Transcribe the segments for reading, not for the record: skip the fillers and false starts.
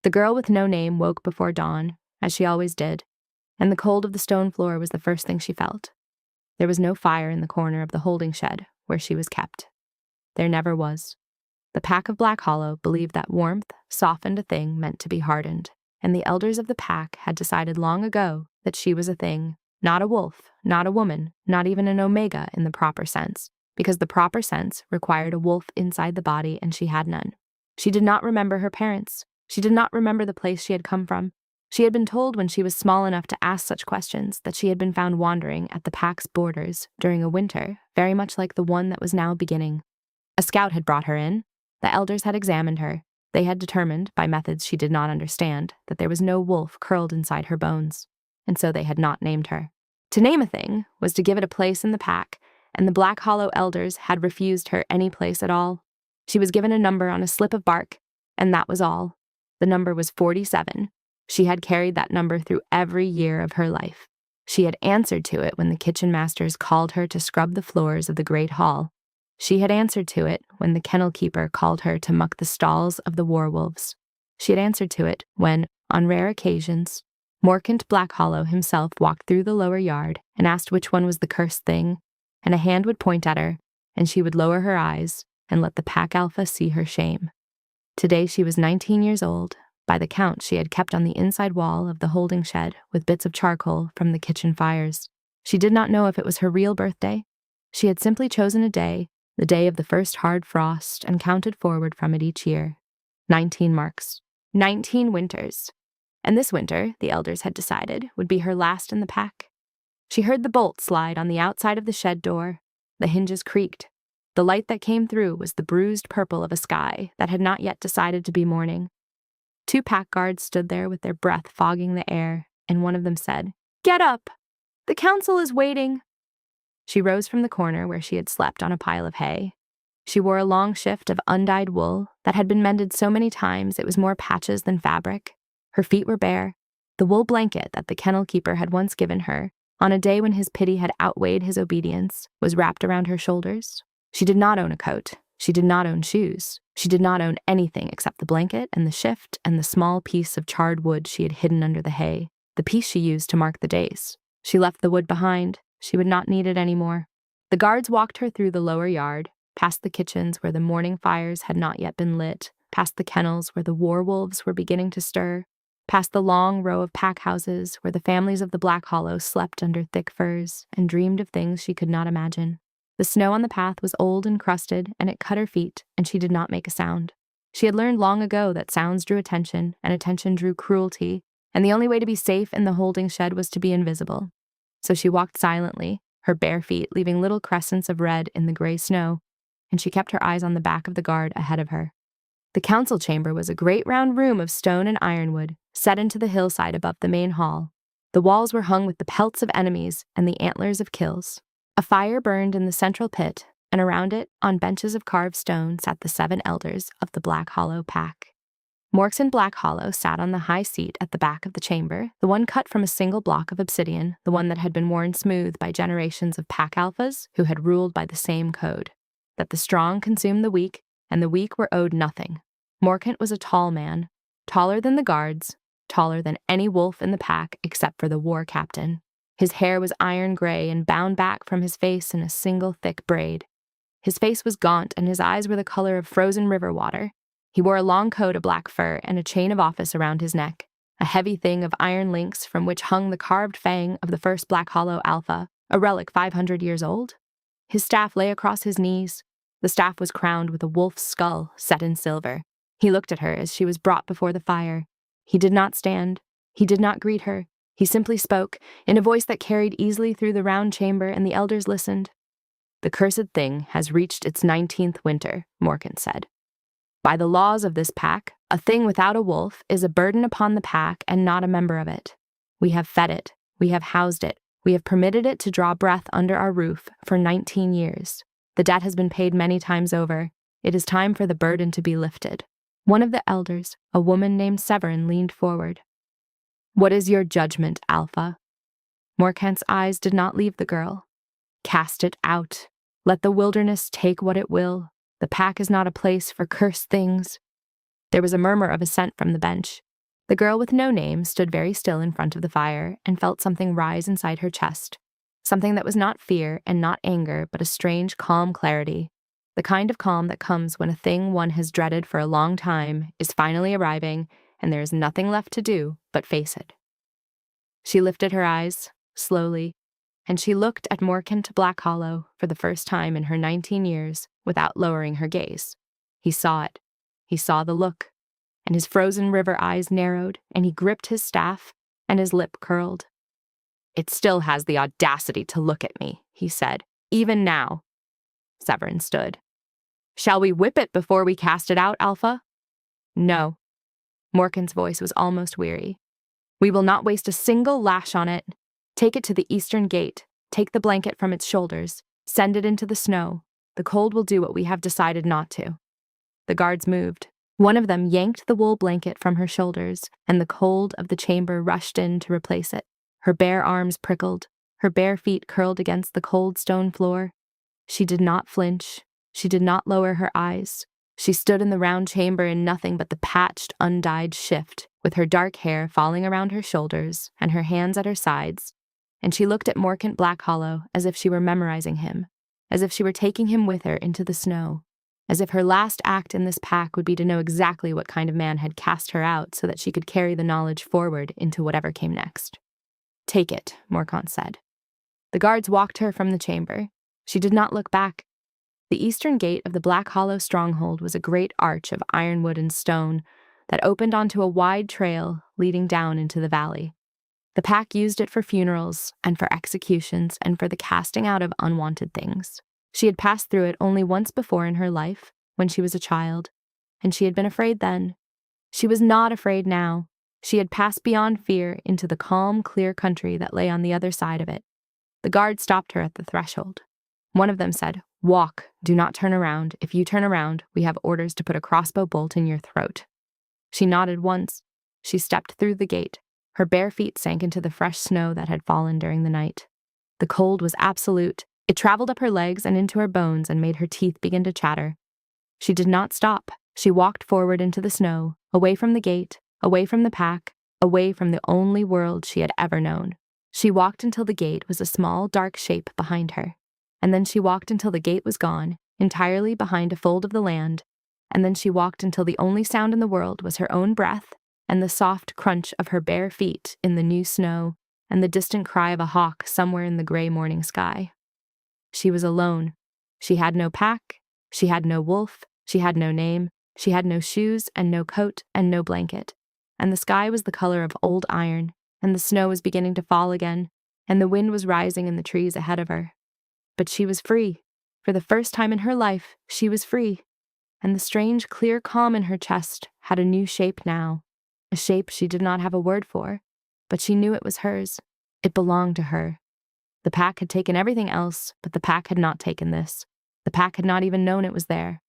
The girl with no name woke before dawn, as she always did, and the cold of the stone floor was the first thing she felt. There was no fire in the corner of the holding shed where she was kept. There never was. The pack of Blackhollow believed that warmth softened a thing meant to be hardened, and the elders of the pack had decided long ago that she was a thing, not a wolf, not a woman, not even an omega in the proper sense, because the proper sense required a wolf inside the body and she had none. She did not remember her parents. She did not remember the place she had come from. She had been told when she was small enough to ask such questions that she had been found wandering at the pack's borders during a winter very much like the one that was now beginning. A scout had brought her in. The elders had examined her. They had determined, by methods she did not understand, that there was no wolf curled inside her bones, and so they had not named her. To name a thing was to give it a place in the pack, and the Blackhollow elders had refused her any place at all. She was given a number on a slip of bark, and that was all. The number was 47. She had carried that number through every year of her life. She had answered to it when the kitchen masters called her to scrub the floors of the great hall. She had answered to it when the kennel keeper called her to muck the stalls of the werewolves. She had answered to it when, on rare occasions, Morcant Blackhollow himself walked through the lower yard and asked which one was the cursed thing, and a hand would point at her, and she would lower her eyes and let the pack alpha see her shame. Today she was 19 years old. By the count she had kept on the inside wall of the holding shed with bits of charcoal from the kitchen fires. She did not know if it was her real birthday. She had simply chosen a day, the day of the first hard frost, and counted forward from it each year. 19 marks. 19 winters. And this winter, the elders had decided, would be her last in the pack. She heard the bolt slide on the outside of the shed door. The hinges creaked. The light that came through was the bruised purple of a sky that had not yet decided to be morning. 2 pack guards stood there with their breath fogging the air, and one of them said, "Get up! The council is waiting." She rose from the corner where she had slept on a pile of hay. She wore a long shift of undyed wool that had been mended so many times it was more patches than fabric. Her feet were bare. The wool blanket that the kennel keeper had once given her, on a day when his pity had outweighed his obedience, was wrapped around her shoulders. She did not own a coat. She did not own shoes. She did not own anything except the blanket and the shift and the small piece of charred wood she had hidden under the hay, the piece she used to mark the days. She left the wood behind. She would not need it anymore. The guards walked her through the lower yard, past the kitchens where the morning fires had not yet been lit, past the kennels where the werewolves were beginning to stir, past the long row of pack houses where the families of the Blackhollow slept under thick furs and dreamed of things she could not imagine. The snow on the path was old and crusted, and it cut her feet, and she did not make a sound. She had learned long ago that sounds drew attention, and attention drew cruelty, and the only way to be safe in the holding shed was to be invisible. So she walked silently, her bare feet leaving little crescents of red in the gray snow, and she kept her eyes on the back of the guard ahead of her. The council chamber was a great round room of stone and ironwood, set into the hillside above the main hall. The walls were hung with the pelts of enemies and the antlers of kills. A fire burned in the central pit, and around it, on benches of carved stone, sat the 7 elders of the Blackhollow pack. Morcant Blackhollow sat on the high seat at the back of the chamber, the one cut from a single block of obsidian, the one that had been worn smooth by generations of pack alphas who had ruled by the same code, that the strong consumed the weak, and the weak were owed nothing. Morcant was a tall man, taller than the guards, taller than any wolf in the pack except for the war captain. His hair was iron gray and bound back from his face in a single thick braid. His face was gaunt and his eyes were the color of frozen river water. He wore a long coat of black fur and a chain of office around his neck, a heavy thing of iron links from which hung the carved fang of the first Blackhollow Alpha, a relic 500 years old. His staff lay across his knees. The staff was crowned with a wolf's skull set in silver. He looked at her as she was brought before the fire. He did not stand. He did not greet her. He simply spoke, in a voice that carried easily through the round chamber, and the elders listened. "The cursed thing has reached its 19th winter," Morcant said. "By the laws of this pack, a thing without a wolf is a burden upon the pack and not a member of it. We have fed it. We have housed it. We have permitted it to draw breath under our roof for 19 years. The debt has been paid many times over. It is time for the burden to be lifted." One of the elders, a woman named Severin, leaned forward. "What is your judgment, Alpha?" Morcant's eyes did not leave the girl. "Cast it out. Let the wilderness take what it will. The pack is not a place for cursed things." There was a murmur of assent from the bench. The girl with no name stood very still in front of the fire and felt something rise inside her chest, something that was not fear and not anger, but a strange, calm clarity, the kind of calm that comes when a thing one has dreaded for a long time is finally arriving and there is nothing left to do but face it. She lifted her eyes, slowly, and she looked at Morcant Blackhollow for the first time in her 19 years without lowering her gaze. He saw it. He saw the look, and his frozen river eyes narrowed, and he gripped his staff, and his lip curled. "It still has the audacity to look at me," he said, "even now." Severin stood. "Shall we whip it before we cast it out, Alpha?" "No." Morcant's voice was almost weary. "We will not waste a single lash on it. Take it to the eastern gate. Take the blanket from its shoulders. Send it into the snow. The cold will do what we have decided not to." The guards moved. One of them yanked the wool blanket from her shoulders, and the cold of the chamber rushed in to replace it. Her bare arms prickled. Her bare feet curled against the cold stone floor. She did not flinch. She did not lower her eyes. She stood in the round chamber in nothing but the patched, undyed shift, with her dark hair falling around her shoulders and her hands at her sides, and she looked at Morcant Blackhollow as if she were memorizing him, as if she were taking him with her into the snow, as if her last act in this pack would be to know exactly what kind of man had cast her out so that she could carry the knowledge forward into whatever came next. "Take it," Morcant said. The guards walked her from the chamber. She did not look back. The eastern gate of the Blackhollow stronghold was a great arch of ironwood and stone that opened onto a wide trail leading down into the valley. The pack used it for funerals and for executions and for the casting out of unwanted things. She had passed through it only once before in her life, when she was a child, and she had been afraid then. She was not afraid now. She had passed beyond fear into the calm, clear country that lay on the other side of it. The guard stopped her at the threshold. One of them said, "Walk, do not turn around. If you turn around, we have orders to put a crossbow bolt in your throat." She nodded once. She stepped through the gate. Her bare feet sank into the fresh snow that had fallen during the night. The cold was absolute. It traveled up her legs and into her bones and made her teeth begin to chatter. She did not stop. She walked forward into the snow, away from the gate, away from the pack, away from the only world she had ever known. She walked until the gate was a small, dark shape behind her. And then she walked until the gate was gone, entirely behind a fold of the land. And then she walked until the only sound in the world was her own breath and the soft crunch of her bare feet in the new snow and the distant cry of a hawk somewhere in the gray morning sky. She was alone. She had no pack. She had no wolf. She had no name. She had no shoes and no coat and no blanket. And the sky was the color of old iron, and the snow was beginning to fall again, and the wind was rising in the trees ahead of her. But she was free. For the first time in her life, she was free. And the strange, clear calm in her chest had a new shape now, a shape she did not have a word for, but she knew it was hers. It belonged to her. The pack had taken everything else, but the pack had not taken this. The pack had not even known it was there.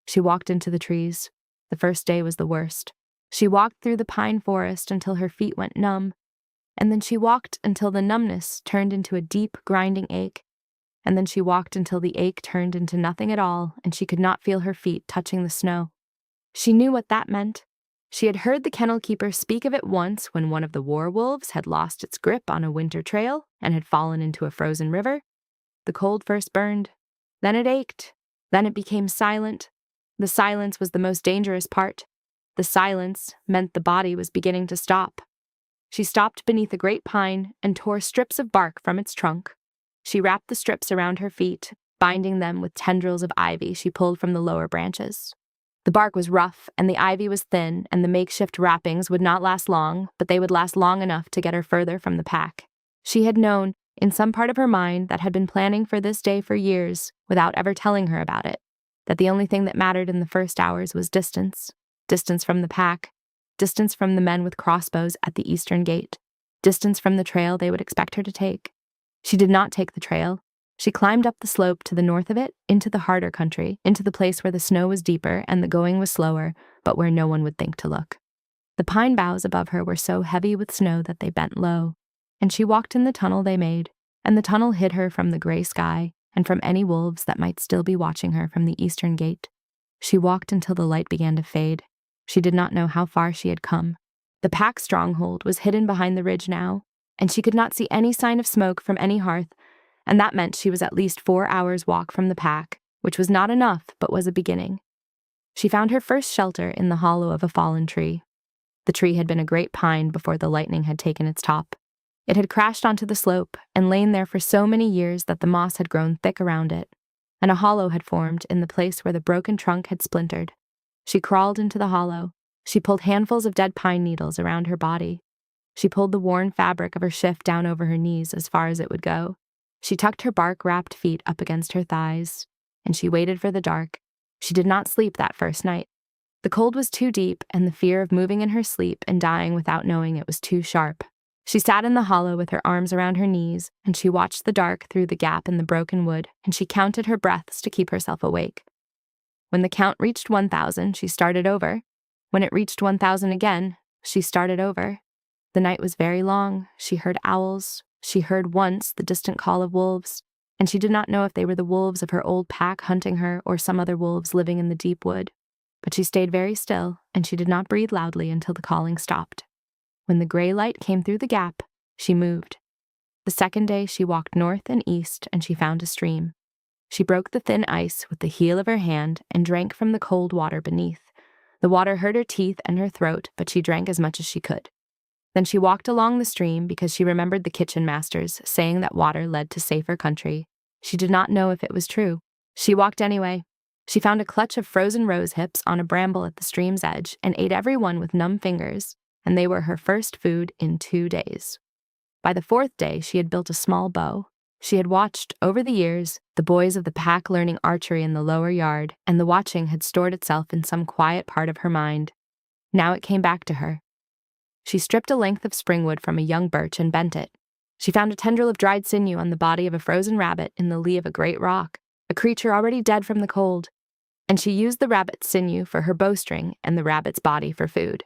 She walked into the trees. The first day was the worst. She walked through the pine forest until her feet went numb, and then she walked until the numbness turned into a deep, grinding ache, and then she walked until the ache turned into nothing at all and she could not feel her feet touching the snow. She knew what that meant. She had heard the kennel keeper speak of it once when one of the werewolves had lost its grip on a winter trail and had fallen into a frozen river. The cold first burned. Then it ached. Then it became silent. The silence was the most dangerous part. The silence meant the body was beginning to stop. She stopped beneath a great pine and tore strips of bark from its trunk. She wrapped the strips around her feet, binding them with tendrils of ivy she pulled from the lower branches. The bark was rough, and the ivy was thin, and the makeshift wrappings would not last long, but they would last long enough to get her further from the pack. She had known, in some part of her mind that had been planning for this day for years, without ever telling her about it, that the only thing that mattered in the first hours was distance. Distance from the pack, distance from the men with crossbows at the eastern gate, distance from the trail they would expect her to take. She did not take the trail. She climbed up the slope to the north of it, into the harder country, into the place where the snow was deeper and the going was slower, but where no one would think to look. The pine boughs above her were so heavy with snow that they bent low, and she walked in the tunnel they made, and the tunnel hid her from the gray sky and from any wolves that might still be watching her from the eastern gate. She walked until the light began to fade. She did not know how far she had come. The pack stronghold was hidden behind the ridge now, and she could not see any sign of smoke from any hearth, and that meant she was at least 4 hours' walk from the pack, which was not enough but was a beginning. She found her first shelter in the hollow of a fallen tree. The tree had been a great pine before the lightning had taken its top. It had crashed onto the slope and lain there for so many years that the moss had grown thick around it, and a hollow had formed in the place where the broken trunk had splintered. She crawled into the hollow. She pulled handfuls of dead pine needles around her body. She pulled the worn fabric of her shift down over her knees as far as it would go. She tucked her bark-wrapped feet up against her thighs, and she waited for the dark. She did not sleep that first night. The cold was too deep, and the fear of moving in her sleep and dying without knowing it was too sharp. She sat in the hollow with her arms around her knees, and she watched the dark through the gap in the broken wood, and she counted her breaths to keep herself awake. When the count reached 1,000, she started over. When it reached 1,000 again, she started over. The night was very long. She heard owls. She heard once the distant call of wolves, and she did not know if they were the wolves of her old pack hunting her or some other wolves living in the deep wood. But she stayed very still, and she did not breathe loudly until the calling stopped. When the gray light came through the gap, she moved. The second day she walked north and east, and she found a stream. She broke the thin ice with the heel of her hand and drank from the cold water beneath. The water hurt her teeth and her throat, but she drank as much as she could. Then she walked along the stream because she remembered the kitchen masters saying that water led to safer country. She did not know if it was true. She walked anyway. She found a clutch of frozen rose hips on a bramble at the stream's edge and ate every one with numb fingers, and they were her first food in 2 days. By the 4th day, she had built a small bow. She had watched, over the years, the boys of the pack learning archery in the lower yard, and the watching had stored itself in some quiet part of her mind. Now it came back to her. She stripped a length of springwood from a young birch and bent it. She found a tendril of dried sinew on the body of a frozen rabbit in the lee of a great rock, a creature already dead from the cold, and she used the rabbit's sinew for her bowstring and the rabbit's body for food.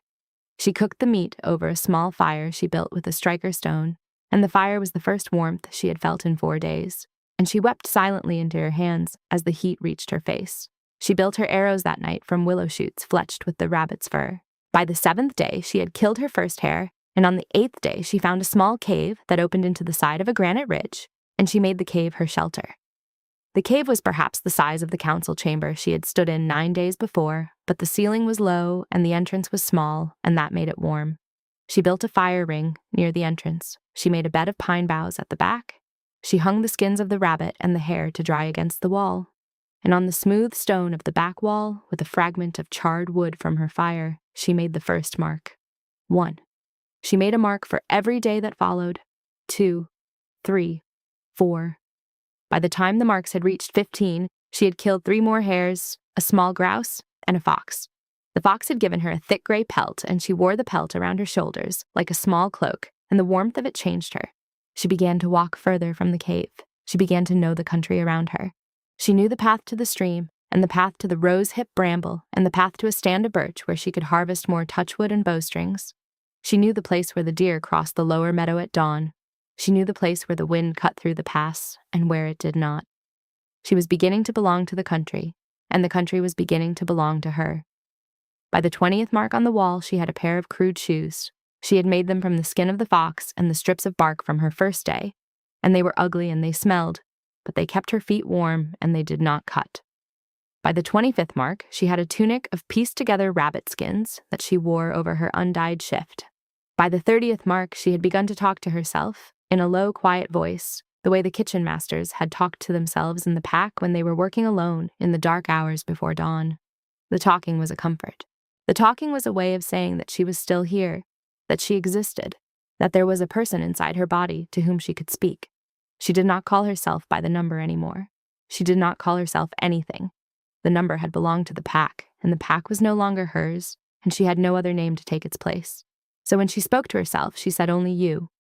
She cooked the meat over a small fire she built with a striker stone, and the fire was the first warmth she had felt in 4 days, and she wept silently into her hands as the heat reached her face. She built her arrows that night from willow shoots fletched with the rabbit's fur. By the 7th day, she had killed her first hare, and on the 8th day, she found a small cave that opened into the side of a granite ridge, and she made the cave her shelter. The cave was perhaps the size of the council chamber she had stood in 9 days before, but the ceiling was low and the entrance was small, and that made it warm. She built a fire ring near the entrance. She made a bed of pine boughs at the back. She hung the skins of the rabbit and the hare to dry against the wall. And on the smooth stone of the back wall, with a fragment of charred wood from her fire, she made the first mark. 1. She made a mark for every day that followed. 2, 3, 4. By the time the marks had reached 15, she had killed 3 more hares, a small grouse, and a fox. The fox had given her a thick gray pelt, and she wore the pelt around her shoulders, like a small cloak, and the warmth of it changed her. She began to walk further from the cave. She began to know the country around her. She knew the path to the stream, and the path to the rose-hip bramble, and the path to a stand of birch where she could harvest more touchwood and bowstrings. She knew the place where the deer crossed the lower meadow at dawn. She knew the place where the wind cut through the pass, and where it did not. She was beginning to belong to the country, and the country was beginning to belong to her. By the 20th mark on the wall, she had a pair of crude shoes. She had made them from the skin of the fox and the strips of bark from her first day, and they were ugly and they smelled, but they kept her feet warm and they did not cut. By the 25th mark, she had a tunic of pieced-together rabbit skins that she wore over her undyed shift. By the 30th mark, she had begun to talk to herself, in a low, quiet voice, the way the kitchen masters had talked to themselves in the pack when they were working alone in the dark hours before dawn. The talking was a comfort. The talking was a way of saying that she was still here, that she existed, that there was a person inside her body to whom she could speak. She did not call herself by the number anymore. She did not call herself anything. The number had belonged to the pack, and the pack was no longer hers, and she had no other name to take its place. So when she spoke to herself, she said only you.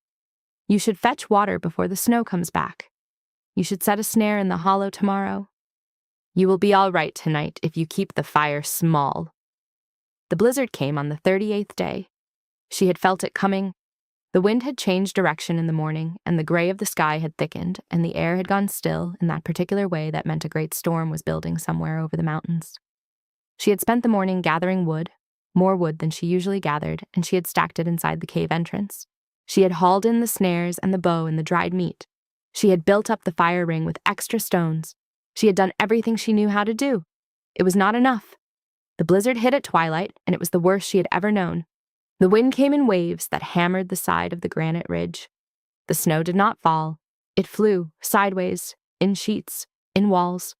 You should fetch water before the snow comes back. You should set a snare in the hollow tomorrow. You will be all right tonight if you keep the fire small. The blizzard came on the 38th day. She had felt it coming. The wind had changed direction in the morning, and the gray of the sky had thickened, and the air had gone still in that particular way that meant a great storm was building somewhere over the mountains. She had spent the morning gathering wood, more wood than she usually gathered, and she had stacked it inside the cave entrance. She had hauled in the snares and the bow and the dried meat. She had built up the fire ring with extra stones. She had done everything she knew how to do. It was not enough. The blizzard hit at twilight, and it was the worst she had ever known. The wind came in waves that hammered the side of the granite ridge. The snow did not fall. It flew, sideways, in sheets, in walls.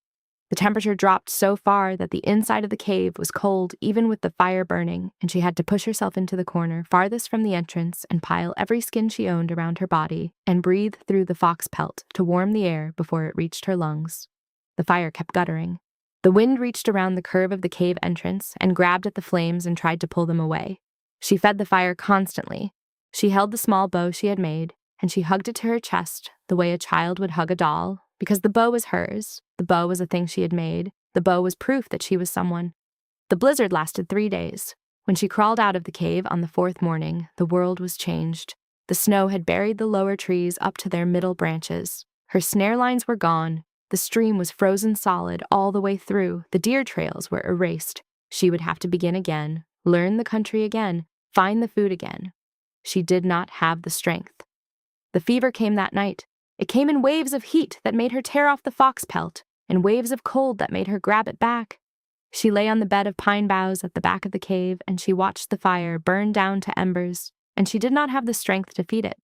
The temperature dropped so far that the inside of the cave was cold even with the fire burning, and she had to push herself into the corner farthest from the entrance and pile every skin she owned around her body and breathe through the fox pelt to warm the air before it reached her lungs. The fire kept guttering. The wind reached around the curve of the cave entrance and grabbed at the flames and tried to pull them away. She fed the fire constantly. She held the small bow she had made, and she hugged it to her chest the way a child would hug a doll, because the bow was hers. The bow was a thing she had made. The bow was proof that she was someone. The blizzard lasted 3 days. When she crawled out of the cave on the 4th morning, the world was changed. The snow had buried the lower trees up to their middle branches. Her snare lines were gone. The stream was frozen solid all the way through. The deer trails were erased. She would have to begin again, learn the country again, find the food again. She did not have the strength. The fever came that night. It came in waves of heat that made her tear off the fox pelt, and waves of cold that made her grab it back. She lay on the bed of pine boughs at the back of the cave, and she watched the fire burn down to embers, and she did not have the strength to feed it.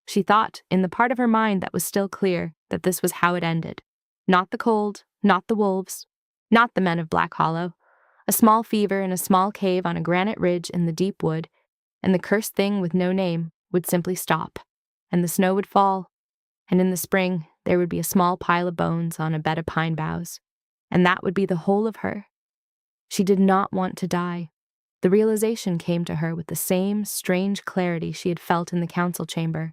She thought, in the part of her mind that was still clear, that this was how it ended. Not the cold, not the wolves, not the men of Blackhollow. A small fever in a small cave on a granite ridge in the deep wood, and the cursed thing with no name would simply stop, and the snow would fall, and in the spring there would be a small pile of bones on a bed of pine boughs, and that would be the whole of her. She did not want to die. The realization came to her with the same strange clarity she had felt in the council chamber.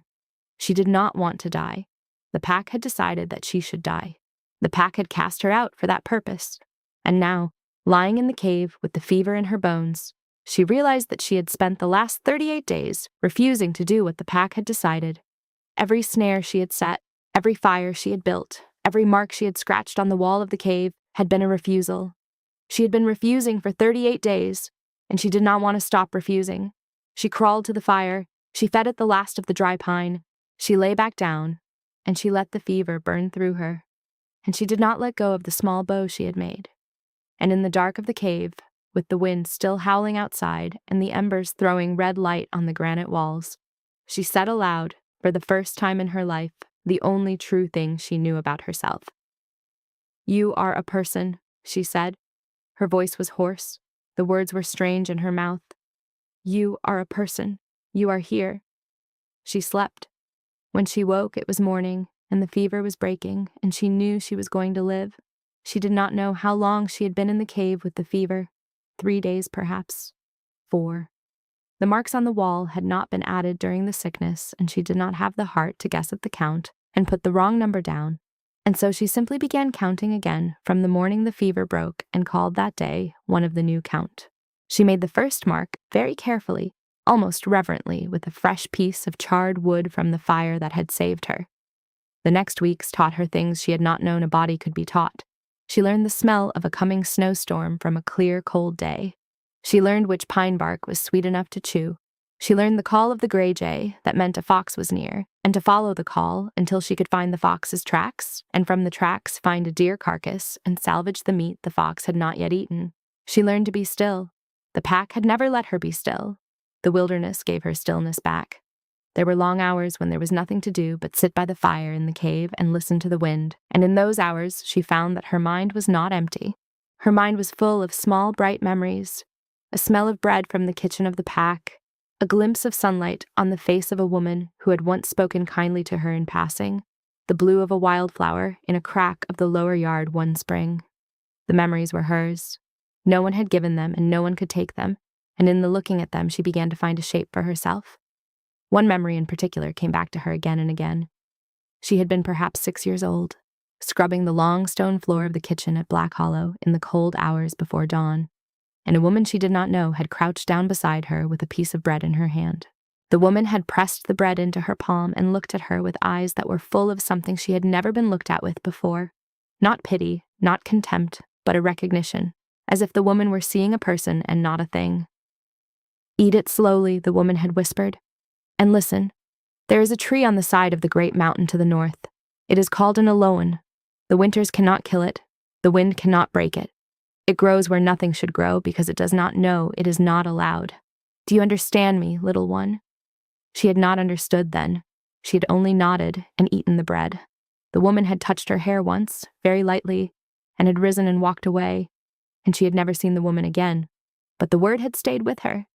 She did not want to die. The pack had decided that she should die. The pack had cast her out for that purpose, and now, lying in the cave with the fever in her bones, she realized that she had spent the last 38 days refusing to do what the pack had decided. Every snare she had set, every fire she had built, every mark she had scratched on the wall of the cave had been a refusal. She had been refusing for 38 days, and she did not want to stop refusing. She crawled to the fire, she fed it the last of the dry pine, she lay back down, and she let the fever burn through her. And she did not let go of the small bow she had made. And in the dark of the cave, with the wind still howling outside and the embers throwing red light on the granite walls, she said aloud, for the first time in her life, the only true thing she knew about herself. "You are a person," she said. Her voice was hoarse. The words were strange in her mouth. "You are a person. You are here." She slept. When she woke, it was morning, and the fever was breaking, and she knew she was going to live. She did not know how long she had been in the cave with the fever. 3 days, perhaps. 4. The marks on the wall had not been added during the sickness, and she did not have the heart to guess at the count and put the wrong number down, and so she simply began counting again from the morning the fever broke and called that day one of the new count. She made the first mark very carefully, almost reverently, with a fresh piece of charred wood from the fire that had saved her. The next weeks taught her things she had not known a body could be taught. She learned the smell of a coming snowstorm from a clear, cold day. She learned which pine bark was sweet enough to chew. She learned the call of the gray jay that meant a fox was near, and to follow the call until she could find the fox's tracks, and from the tracks find a deer carcass and salvage the meat the fox had not yet eaten. She learned to be still. The pack had never let her be still. The wilderness gave her stillness back. There were long hours when there was nothing to do but sit by the fire in the cave and listen to the wind, and in those hours she found that her mind was not empty. Her mind was full of small, bright memories, a smell of bread from the kitchen of the pack, a glimpse of sunlight on the face of a woman who had once spoken kindly to her in passing, the blue of a wildflower in a crack of the lower yard one spring. The memories were hers. No one had given them, and no one could take them, and in the looking at them she began to find a shape for herself. One memory in particular came back to her again and again. She had been perhaps 6 years old, scrubbing the long stone floor of the kitchen at Blackhollow in the cold hours before dawn, and a woman she did not know had crouched down beside her with a piece of bread in her hand. The woman had pressed the bread into her palm and looked at her with eyes that were full of something she had never been looked at with before. Not pity, not contempt, but a recognition, as if the woman were seeing a person and not a thing. "Eat it slowly," the woman had whispered. "And listen, there is a tree on the side of the great mountain to the north. It is called an aloe. The winters cannot kill it. The wind cannot break it. It grows where nothing should grow because it does not know it is not allowed. Do you understand me, little one?" She had not understood then. She had only nodded and eaten the bread. The woman had touched her hair once, very lightly, and had risen and walked away, and she had never seen the woman again. But the word had stayed with her.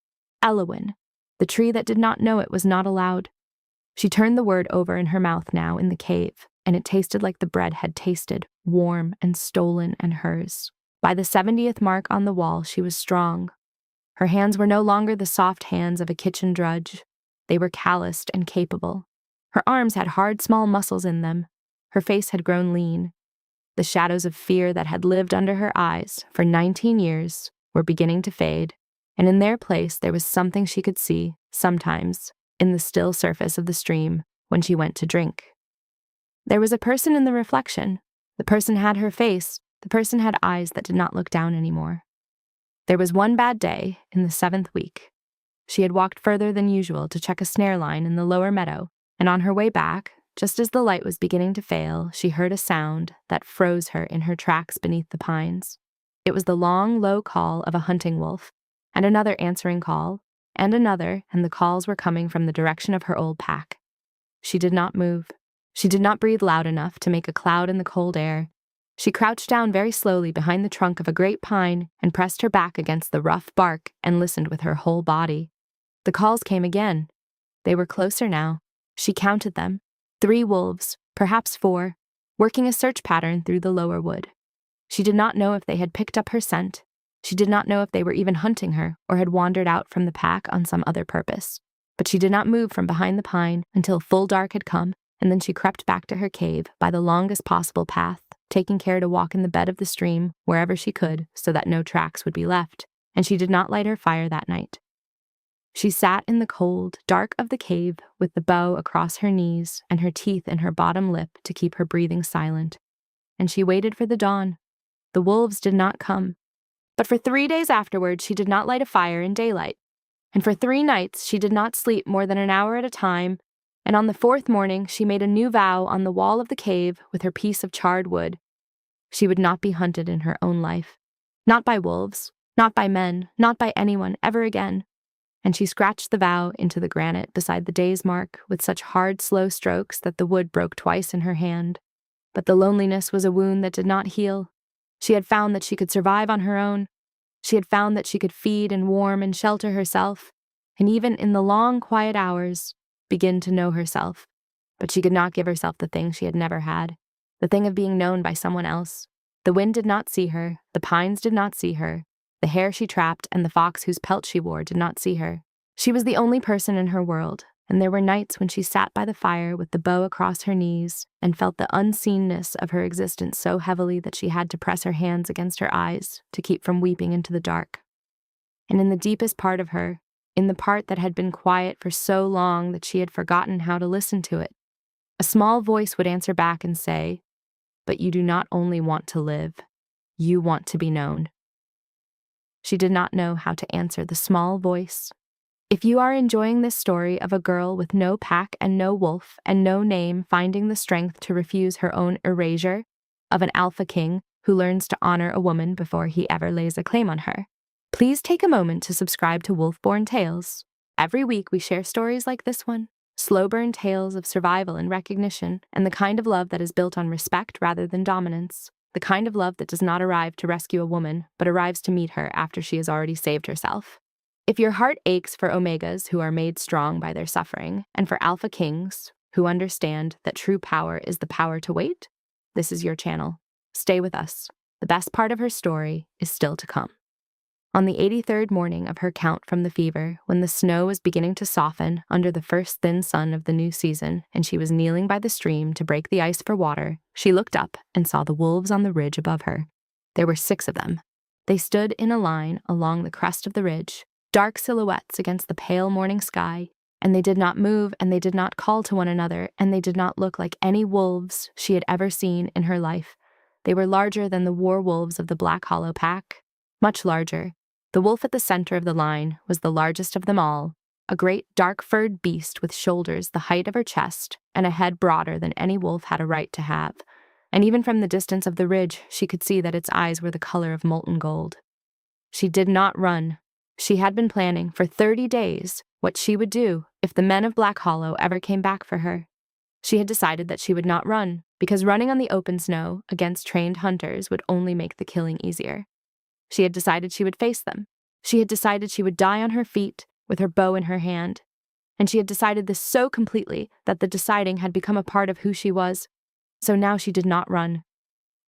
Elowin, the tree that did not know it was not allowed. She turned the word over in her mouth now in the cave, and it tasted like the bread had tasted, warm and stolen and hers. By the 70th mark on the wall, she was strong. Her hands were no longer the soft hands of a kitchen drudge. They were calloused and capable. Her arms had hard, small muscles in them. Her face had grown lean. The shadows of fear that had lived under her eyes for 19 years were beginning to fade, and in their place there was something she could see, sometimes, in the still surface of the stream when she went to drink. There was a person in the reflection. The person had her face. The person had eyes that did not look down anymore. There was one bad day in the 7th week. She had walked further than usual to check a snare line in the lower meadow, and on her way back, just as the light was beginning to fail, she heard a sound that froze her in her tracks beneath the pines. It was the long, low call of a hunting wolf, and another answering call, and another, and the calls were coming from the direction of her old pack. She did not move. She did not breathe loud enough to make a cloud in the cold air. She crouched down very slowly behind the trunk of a great pine and pressed her back against the rough bark and listened with her whole body. The calls came again. They were closer now. She counted them. 3 wolves, perhaps 4, working a search pattern through the lower wood. She did not know if they had picked up her scent. She did not know if they were even hunting her or had wandered out from the pack on some other purpose. But she did not move from behind the pine until full dark had come, and then she crept back to her cave by the longest possible path, taking care to walk in the bed of the stream wherever she could so that no tracks would be left, and she did not light her fire that night. She sat in the cold, dark of the cave with the bow across her knees and her teeth in her bottom lip to keep her breathing silent. And she waited for the dawn. The wolves did not come. But for 3 days afterward, she did not light a fire in daylight. And for 3 nights, she did not sleep more than an hour at a time. And on the 4th morning, she made a new vow on the wall of the cave with her piece of charred wood. She would not be hunted in her own life. Not by wolves, not by men, not by anyone ever again. And she scratched the vow into the granite beside the day's mark with such hard, slow strokes that the wood broke twice in her hand. But the loneliness was a wound that did not heal. She had found that she could survive on her own. She had found that she could feed and warm and shelter herself, and even in the long, quiet hours, begin to know herself. But she could not give herself the thing she had never had, the thing of being known by someone else. The wind did not see her, the pines did not see her, the hare she trapped and the fox whose pelt she wore did not see her. She was the only person in her world, and there were nights when she sat by the fire with the bow across her knees and felt the unseenness of her existence so heavily that she had to press her hands against her eyes to keep from weeping into the dark. And in the deepest part of her, in the part that had been quiet for so long that she had forgotten how to listen to it, a small voice would answer back and say, "But you do not only want to live, you want to be known." She did not know how to answer the small voice. If you are enjoying this story of a girl with no pack and no wolf and no name finding the strength to refuse her own erasure, of an alpha king who learns to honor a woman before he ever lays a claim on her, please take a moment to subscribe to Wolf-Born Tales. Every week we share stories like this one, slow-burn tales of survival and recognition, and the kind of love that is built on respect rather than dominance. The kind of love that does not arrive to rescue a woman, but arrives to meet her after she has already saved herself. If your heart aches for omegas who are made strong by their suffering, and for alpha kings who understand that true power is the power to wait, this is your channel. Stay with us. The best part of her story is still to come. On the 83rd morning of her count from the fever, when the snow was beginning to soften under the first thin sun of the new season, and she was kneeling by the stream to break the ice for water, she looked up and saw the wolves on the ridge above her. There were 6 of them. They stood in a line along the crest of the ridge, dark silhouettes against the pale morning sky, and they did not move, and they did not call to one another, and they did not look like any wolves she had ever seen in her life. They were larger than the war wolves of the Blackhollow pack, much larger. The wolf at the center of the line was the largest of them all, a great dark-furred beast with shoulders the height of her chest and a head broader than any wolf had a right to have. And even from the distance of the ridge, she could see that its eyes were the color of molten gold. She did not run. She had been planning for 30 days what she would do if the men of Blackhollow ever came back for her. She had decided that she would not run, because running on the open snow against trained hunters would only make the killing easier. She had decided she would face them. She had decided she would die on her feet with her bow in her hand. And she had decided this so completely that the deciding had become a part of who she was. So now she did not run.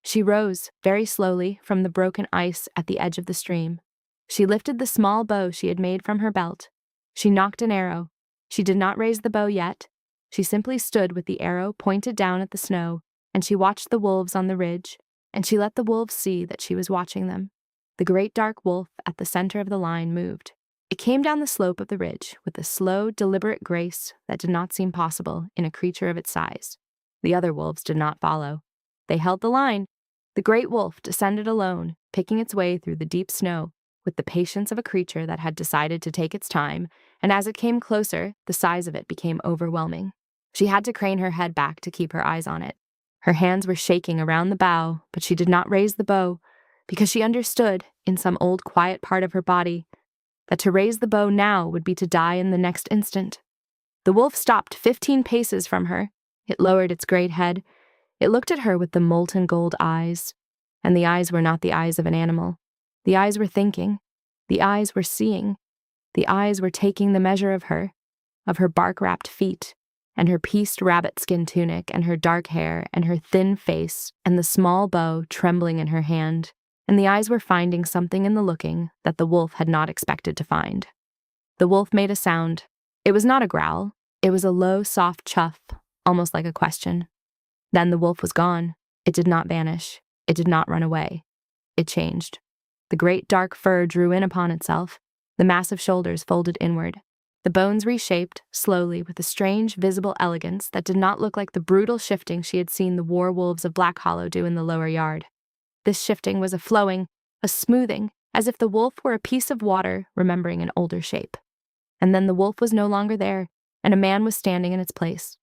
She rose very slowly from the broken ice at the edge of the stream. She lifted the small bow she had made from her belt. She nocked an arrow. She did not raise the bow yet. She simply stood with the arrow pointed down at the snow, and she watched the wolves on the ridge, and she let the wolves see that she was watching them. The great dark wolf at the center of the line moved. It came down the slope of the ridge with a slow, deliberate grace that did not seem possible in a creature of its size. The other wolves did not follow. They held the line. The great wolf descended alone, picking its way through the deep snow, with the patience of a creature that had decided to take its time, and as it came closer, the size of it became overwhelming. She had to crane her head back to keep her eyes on it. Her hands were shaking around the bow, but she did not raise the bow, because she understood, in some old quiet part of her body, that to raise the bow now would be to die in the next instant. The wolf stopped 15 paces from her. It lowered its great head. It looked at her with the molten gold eyes, and the eyes were not the eyes of an animal. The eyes were thinking. The eyes were seeing. The eyes were taking the measure of her bark-wrapped feet, and her pieced rabbit-skin tunic, and her dark hair, and her thin face, and the small bow trembling in her hand, and the eyes were finding something in the looking that the wolf had not expected to find. The wolf made a sound. It was not a growl. It was a low, soft chuff, almost like a question. Then the wolf was gone. It did not vanish. It did not run away. It changed. The great dark fur drew in upon itself. The massive shoulders folded inward. The bones reshaped, slowly, with a strange, visible elegance that did not look like the brutal shifting she had seen the war wolves of Blackhollow do in the lower yard. This shifting was a flowing, a smoothing, as if the wolf were a piece of water remembering an older shape. And then the wolf was no longer there, and a man was standing in its place.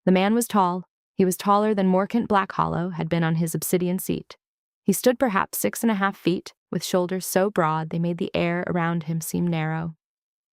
The man was tall. He was taller than Morcant Blackhollow had been on his obsidian seat. He stood perhaps 6.5 feet, with shoulders so broad they made the air around him seem narrow.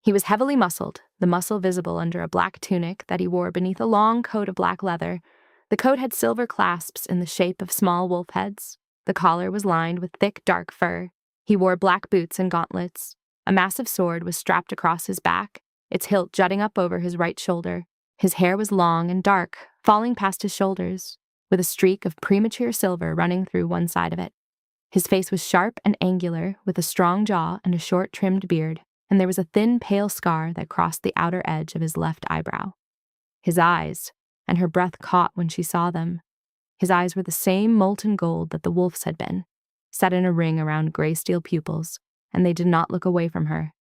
He was heavily muscled, the muscle visible under a black tunic that he wore beneath a long coat of black leather. The coat had silver clasps in the shape of small wolf heads. The collar was lined with thick, dark fur. He wore black boots and gauntlets. A massive sword was strapped across his back, its hilt jutting up over his right shoulder. His hair was long and dark, falling past his shoulders, with a streak of premature silver running through one side of it. His face was sharp and angular, with a strong jaw and a short, trimmed beard, and there was a thin, pale scar that crossed the outer edge of his left eyebrow. His eyes, and her breath caught when she saw them. His eyes were the same molten gold that the wolf's had been, set in a ring around gray steel pupils, and they did not look away from her.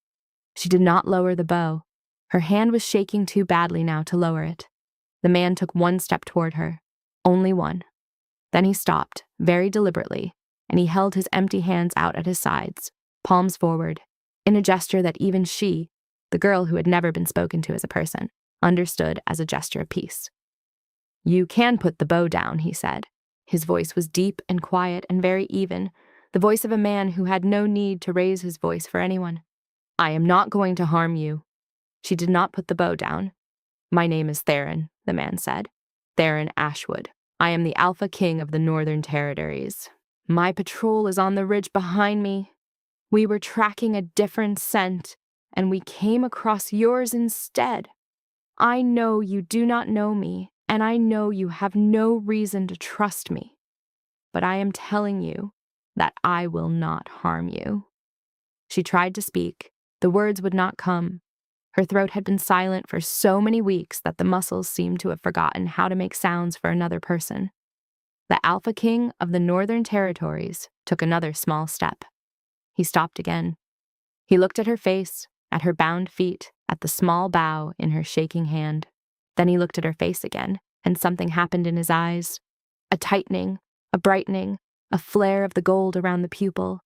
She did not lower the bow. Her hand was shaking too badly now to lower it. The man took one step toward her, only one. Then he stopped, very deliberately, and he held his empty hands out at his sides, palms forward, in a gesture that even she, the girl who had never been spoken to as a person, understood as a gesture of peace. "You can put the bow down," he said. His voice was deep and quiet and very even, the voice of a man who had no need to raise his voice for anyone. "I am not going to harm you." She did not put the bow down. "My name is Theron," the man said. "Theron Ashwood. I am the Alpha King of the Northern Territories. My patrol is on the ridge behind me. We were tracking a different scent, and we came across yours instead. I know you do not know me, and I know you have no reason to trust me. But I am telling you that I will not harm you." She tried to speak. The words would not come. Her throat had been silent for so many weeks that the muscles seemed to have forgotten how to make sounds for another person. The Alpha King of the Northern Territories took another small step. He stopped again. He looked at her face, at her bound feet, at the small bow in her shaking hand. Then he looked at her face again, and something happened in his eyes. A tightening, a brightening, a flare of the gold around the pupil.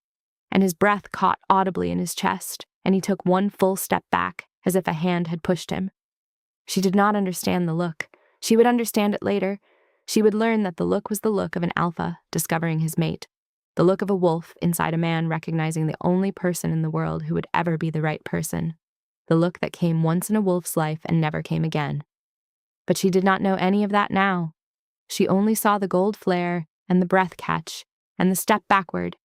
and his breath caught audibly in his chest, and he took one full step back, as if a hand had pushed him. She did not understand the look. She would understand it later. She would learn that the look was the look of an alpha discovering his mate, the look of a wolf inside a man recognizing the only person in the world who would ever be the right person, the look that came once in a wolf's life and never came again. But she did not know any of that now. She only saw the gold flare and the breath catch and the step backward,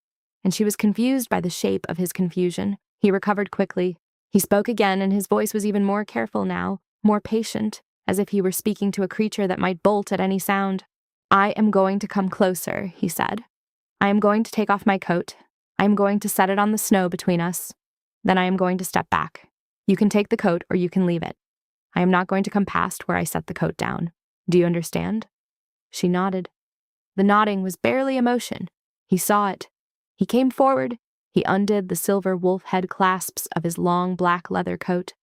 and she was confused by the shape of his confusion. He recovered quickly. He spoke again, and his voice was even more careful now, more patient, as if he were speaking to a creature that might bolt at any sound. "I am going to come closer," he said. "I am going to take off my coat. I am going to set it on the snow between us. Then I am going to step back. You can take the coat or you can leave it. I am not going to come past where I set the coat down. Do you understand?" She nodded. The nodding was barely emotion. He saw it. He came forward. He undid the silver wolf head clasps of his long black leather coat.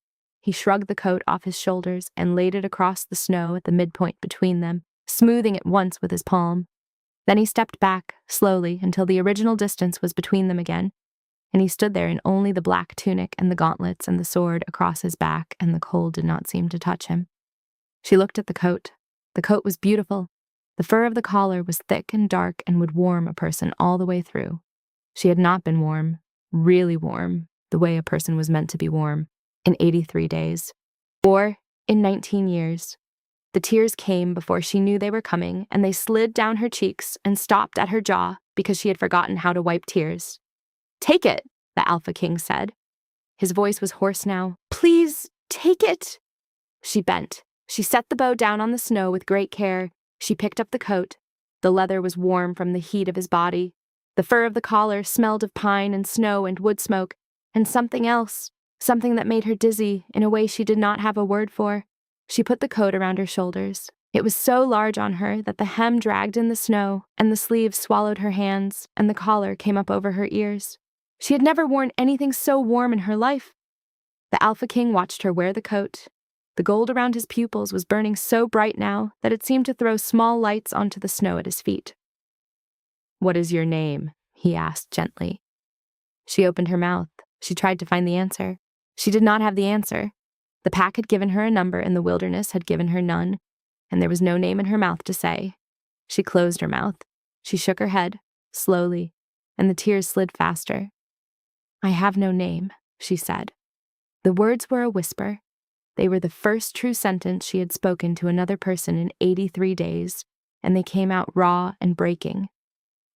He shrugged the coat off his shoulders and laid it across the snow at the midpoint between them, smoothing it once with his palm. Then he stepped back, slowly, until the original distance was between them again, and he stood there in only the black tunic and the gauntlets and the sword across his back, and the cold did not seem to touch him. She looked at the coat. The coat was beautiful. The fur of the collar was thick and dark and would warm a person all the way through. She had not been warm, really warm, the way a person was meant to be warm, in 83 days. Or in 19 years. The tears came before she knew they were coming, and they slid down her cheeks and stopped at her jaw because she had forgotten how to wipe tears. "Take it," the Alpha King said. His voice was hoarse now. "Please, take it." She bent. She set the bow down on the snow with great care. She picked up the coat. The leather was warm from the heat of his body. The fur of the collar smelled of pine and snow and wood smoke, and something else, something that made her dizzy in a way she did not have a word for. She put the coat around her shoulders. It was so large on her that the hem dragged in the snow, and the sleeves swallowed her hands, and the collar came up over her ears. She had never worn anything so warm in her life. The Alpha King watched her wear the coat. The gold around his pupils was burning so bright now that it seemed to throw small lights onto the snow at his feet. "What is your name?" he asked gently. She opened her mouth. She tried to find the answer. She did not have the answer. The pack had given her a number and the wilderness had given her none, and there was no name in her mouth to say. She closed her mouth. She shook her head, slowly, and the tears slid faster. "I have no name," she said. The words were a whisper. They were the first true sentence she had spoken to another person in 83 days, and they came out raw and breaking.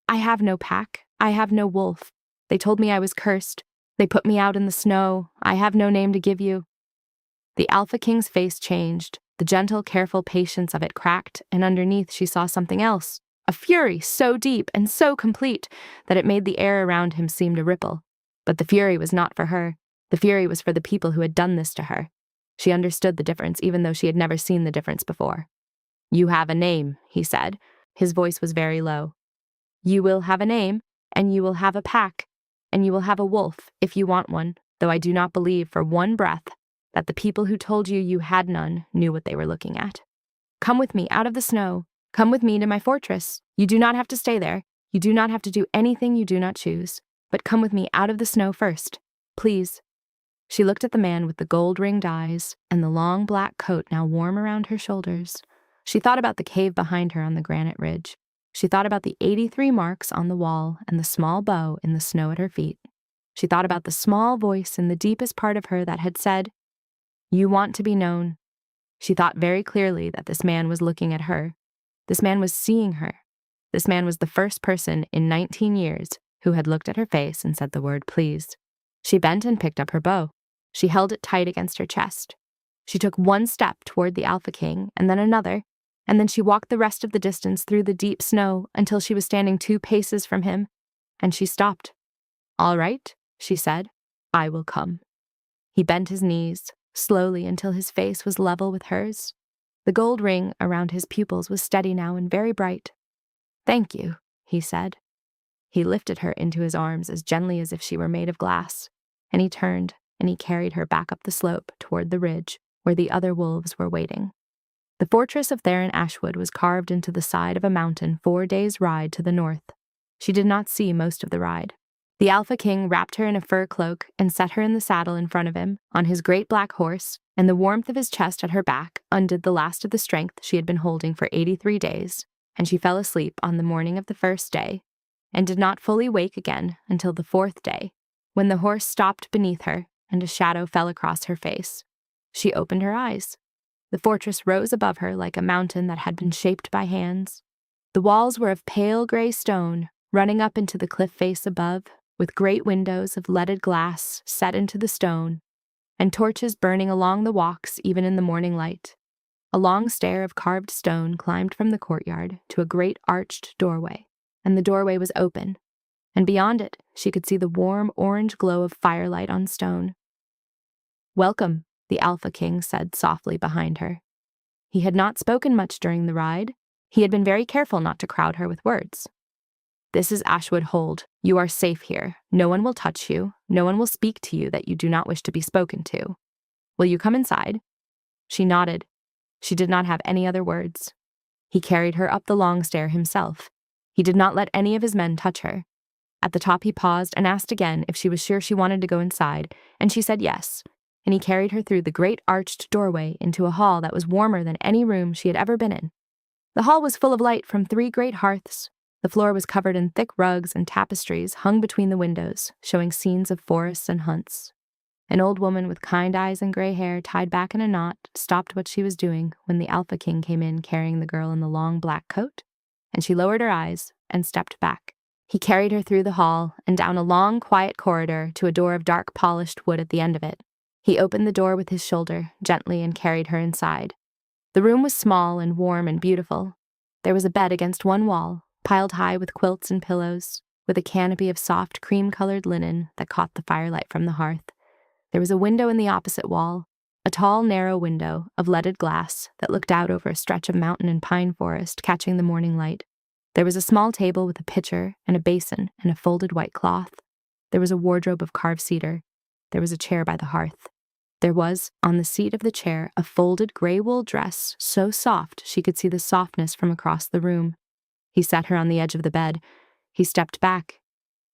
"I have no pack. I have no wolf. They told me I was cursed. They put me out in the snow. I have no name to give you." The Alpha King's face changed. The gentle, careful patience of it cracked, and underneath she saw something else, a fury so deep and so complete that it made the air around him seem to ripple. But the fury was not for her. The fury was for the people who had done this to her. She understood the difference, even though she had never seen the difference before. "You have a name," he said. His voice was very low. "You will have a name, and you will have a pack, and you will have a wolf, if you want one, though I do not believe for one breath that the people who told you you had none knew what they were looking at. Come with me out of the snow. Come with me to my fortress. You do not have to stay there. You do not have to do anything you do not choose. But come with me out of the snow first. Please." She looked at the man with the gold-ringed eyes and the long black coat now warm around her shoulders. She thought about the cave behind her on the granite ridge. She thought about the 83 marks on the wall and the small bow in the snow at her feet. She thought about the small voice in the deepest part of her that had said, "You want to be known." She thought very clearly that this man was looking at her. This man was seeing her. This man was the first person in 19 years who had looked at her face and said the word please. She bent and picked up her bow. She held it tight against her chest. She took one step toward the Alpha King, and then another, and then she walked the rest of the distance through the deep snow until she was standing 2 paces from him, and she stopped. "All right," she said, "I will come." He bent his knees, slowly until his face was level with hers. The gold ring around his pupils was steady now and very bright. "Thank you," he said. He lifted her into his arms as gently as if she were made of glass, and he turned and he carried her back up the slope toward the ridge where the other wolves were waiting. The fortress of Theron Ashwood was carved into the side of a mountain 4 days' ride to the north. She did not see most of the ride. The Alpha King wrapped her in a fur cloak and set her in the saddle in front of him, on his great black horse, and the warmth of his chest at her back undid the last of the strength she had been holding for 83 days, and she fell asleep on the morning of the first day, and did not fully wake again until the fourth day, when the horse stopped beneath her and a shadow fell across her face. She opened her eyes. The fortress rose above her like a mountain that had been shaped by hands. The walls were of pale gray stone, running up into the cliff face above, with great windows of leaded glass set into the stone, and torches burning along the walks even in the morning light. A long stair of carved stone climbed from the courtyard to a great arched doorway, and the doorway was open, and beyond it she could see the warm orange glow of firelight on stone. "Welcome," the Alpha King said softly behind her. He had not spoken much during the ride. He had been very careful not to crowd her with words. "This is Ashwood Hold. You are safe here. No one will touch you. No one will speak to you that you do not wish to be spoken to. Will you come inside?" She nodded. She did not have any other words. He carried her up the long stair himself. He did not let any of his men touch her. At the top he paused and asked again if she was sure she wanted to go inside, and she said yes, and he carried her through the great arched doorway into a hall that was warmer than any room she had ever been in. The hall was full of light from 3 great hearths. The floor was covered in thick rugs and tapestries hung between the windows, showing scenes of forests and hunts. An old woman with kind eyes and gray hair tied back in a knot stopped what she was doing when the Alpha King came in carrying the girl in the long black coat, and she lowered her eyes and stepped back. He carried her through the hall and down a long, quiet corridor to a door of dark polished wood at the end of it. He opened the door with his shoulder, gently, and carried her inside. The room was small and warm and beautiful. There was a bed against one wall, piled high with quilts and pillows, with a canopy of soft cream-colored linen that caught the firelight from the hearth. There was a window in the opposite wall, a tall, narrow window of leaded glass that looked out over a stretch of mountain and pine forest, catching the morning light. There was a small table with a pitcher and a basin and a folded white cloth. There was a wardrobe of carved cedar. There was a chair by the hearth. There was, on the seat of the chair, a folded gray wool dress so soft she could see the softness from across the room. He set her on the edge of the bed. He stepped back.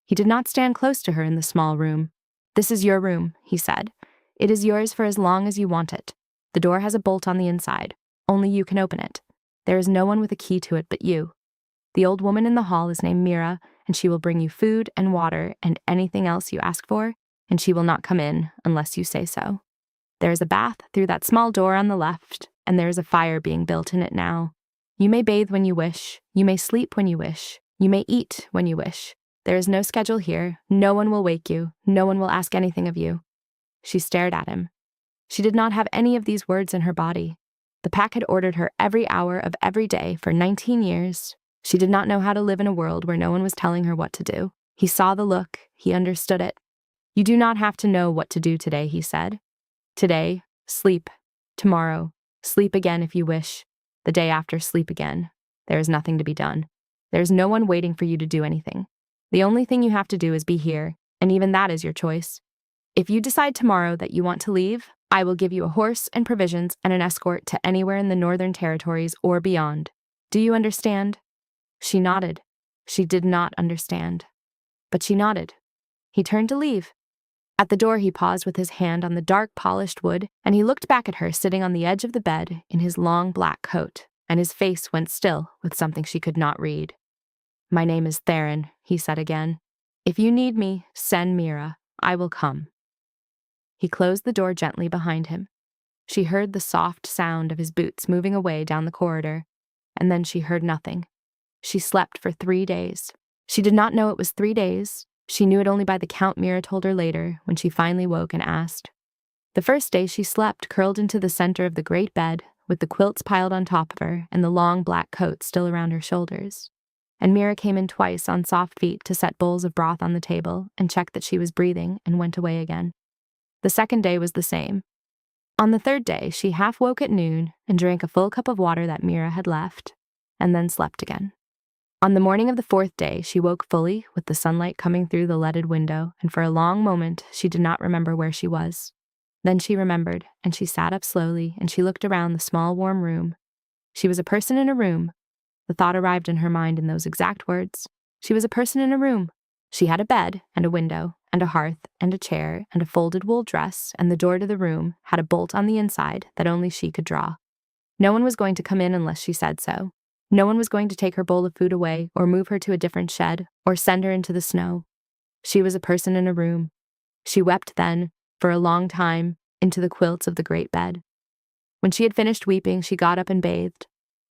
He did not stand close to her in the small room. "This is your room," he said. "It is yours for as long as you want it. The door has a bolt on the inside. Only you can open it. There is no one with a key to it but you. The old woman in the hall is named Mira, and she will bring you food and water and anything else you ask for, and she will not come in unless you say so. There is a bath through that small door on the left, and there is a fire being built in it now. You may bathe when you wish. You may sleep when you wish. You may eat when you wish. There is no schedule here. No one will wake you. No one will ask anything of you." She stared at him. She did not have any of these words in her body. The pack had ordered her every hour of every day for 19 years. She did not know how to live in a world where no one was telling her what to do. He saw the look. He understood it. "You do not have to know what to do today," he said. "Today, sleep. Tomorrow, sleep again if you wish. The day after, sleep again. There is nothing to be done. There is no one waiting for you to do anything. The only thing you have to do is be here, and even that is your choice. If you decide tomorrow that you want to leave, I will give you a horse and provisions and an escort to anywhere in the Northern Territories or beyond. Do you understand?" She nodded. She did not understand. But she nodded. He turned to leave. At the door he paused with his hand on the dark polished wood, and he looked back at her sitting on the edge of the bed in his long black coat, and his face went still with something she could not read. "My name is Theron," he said again. "If you need me, send Mira. I will come." He closed the door gently behind him. She heard the soft sound of his boots moving away down the corridor, and then she heard nothing. She slept for 3 days. She did not know it was 3 days. She knew it only by the count Mira told her later when she finally woke and asked. The first day she slept curled into the center of the great bed, with the quilts piled on top of her and the long black coat still around her shoulders. And Mira came in twice on soft feet to set bowls of broth on the table and check that she was breathing and went away again. The second day was the same. On the third day, she half woke at noon and drank a full cup of water that Mira had left, and then slept again. On the morning of the fourth day, she woke fully with the sunlight coming through the leaded window, and for a long moment she did not remember where she was. Then she remembered, and she sat up slowly, and she looked around the small warm room. She was a person in a room. The thought arrived in her mind in those exact words. She was a person in a room. She had a bed and a window and a hearth and a chair and a folded wool dress, and the door to the room had a bolt on the inside that only she could draw. No one was going to come in unless she said so. No one was going to take her bowl of food away or move her to a different shed or send her into the snow. She was a person in a room. She wept then, for a long time, into the quilts of the great bed. When she had finished weeping, she got up and bathed.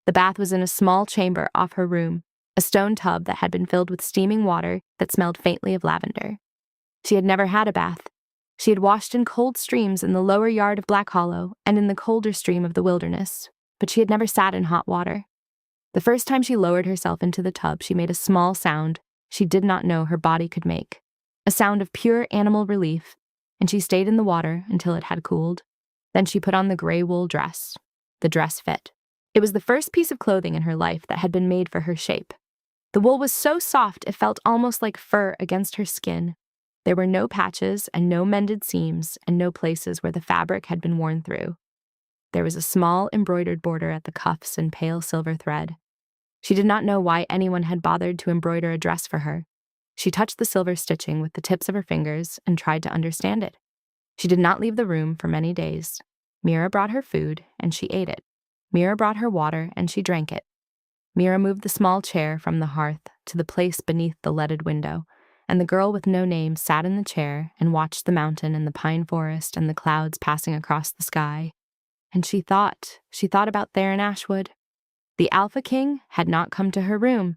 The bath was in a small chamber off her room, a stone tub that had been filled with steaming water that smelled faintly of lavender. She had never had a bath. She had washed in cold streams in the lower yard of Blackhollow and in the colder stream of the wilderness, but she had never sat in hot water. The first time she lowered herself into the tub, she made a small sound she did not know her body could make, a sound of pure animal relief, and she stayed in the water until it had cooled. Then she put on the gray wool dress. The dress fit. It was the first piece of clothing in her life that had been made for her shape. The wool was so soft it felt almost like fur against her skin. There were no patches and no mended seams and no places where the fabric had been worn through. There was a small embroidered border at the cuffs in pale silver thread. She did not know why anyone had bothered to embroider a dress for her. She touched the silver stitching with the tips of her fingers and tried to understand it. She did not leave the room for many days. Mira brought her food, and she ate it. Mira brought her water, and she drank it. Mira moved the small chair from the hearth to the place beneath the leaded window, and the girl with no name sat in the chair and watched the mountain and the pine forest and the clouds passing across the sky. And she thought about Theron Ashwood. The Alpha King had not come to her room.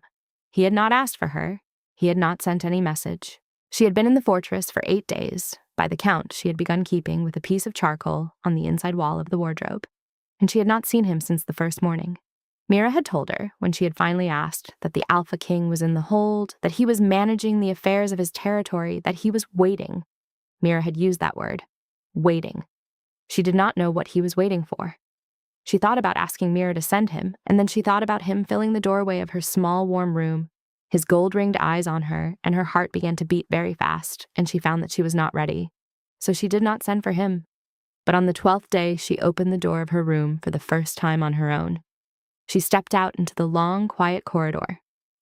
He had not asked for her. He had not sent any message. She had been in the fortress for 8 days, by the count she had begun keeping with a piece of charcoal on the inside wall of the wardrobe, and she had not seen him since the first morning. Mira had told her, when she had finally asked, that the Alpha King was in the hold, that he was managing the affairs of his territory, that he was waiting. Mira had used that word, waiting. She did not know what he was waiting for. She thought about asking Mira to send him, and then she thought about him filling the doorway of her small, warm room, his gold-ringed eyes on her, and her heart began to beat very fast, and she found that she was not ready. So she did not send for him. But on the 12th day, she opened the door of her room for the first time on her own. She stepped out into the long, quiet corridor.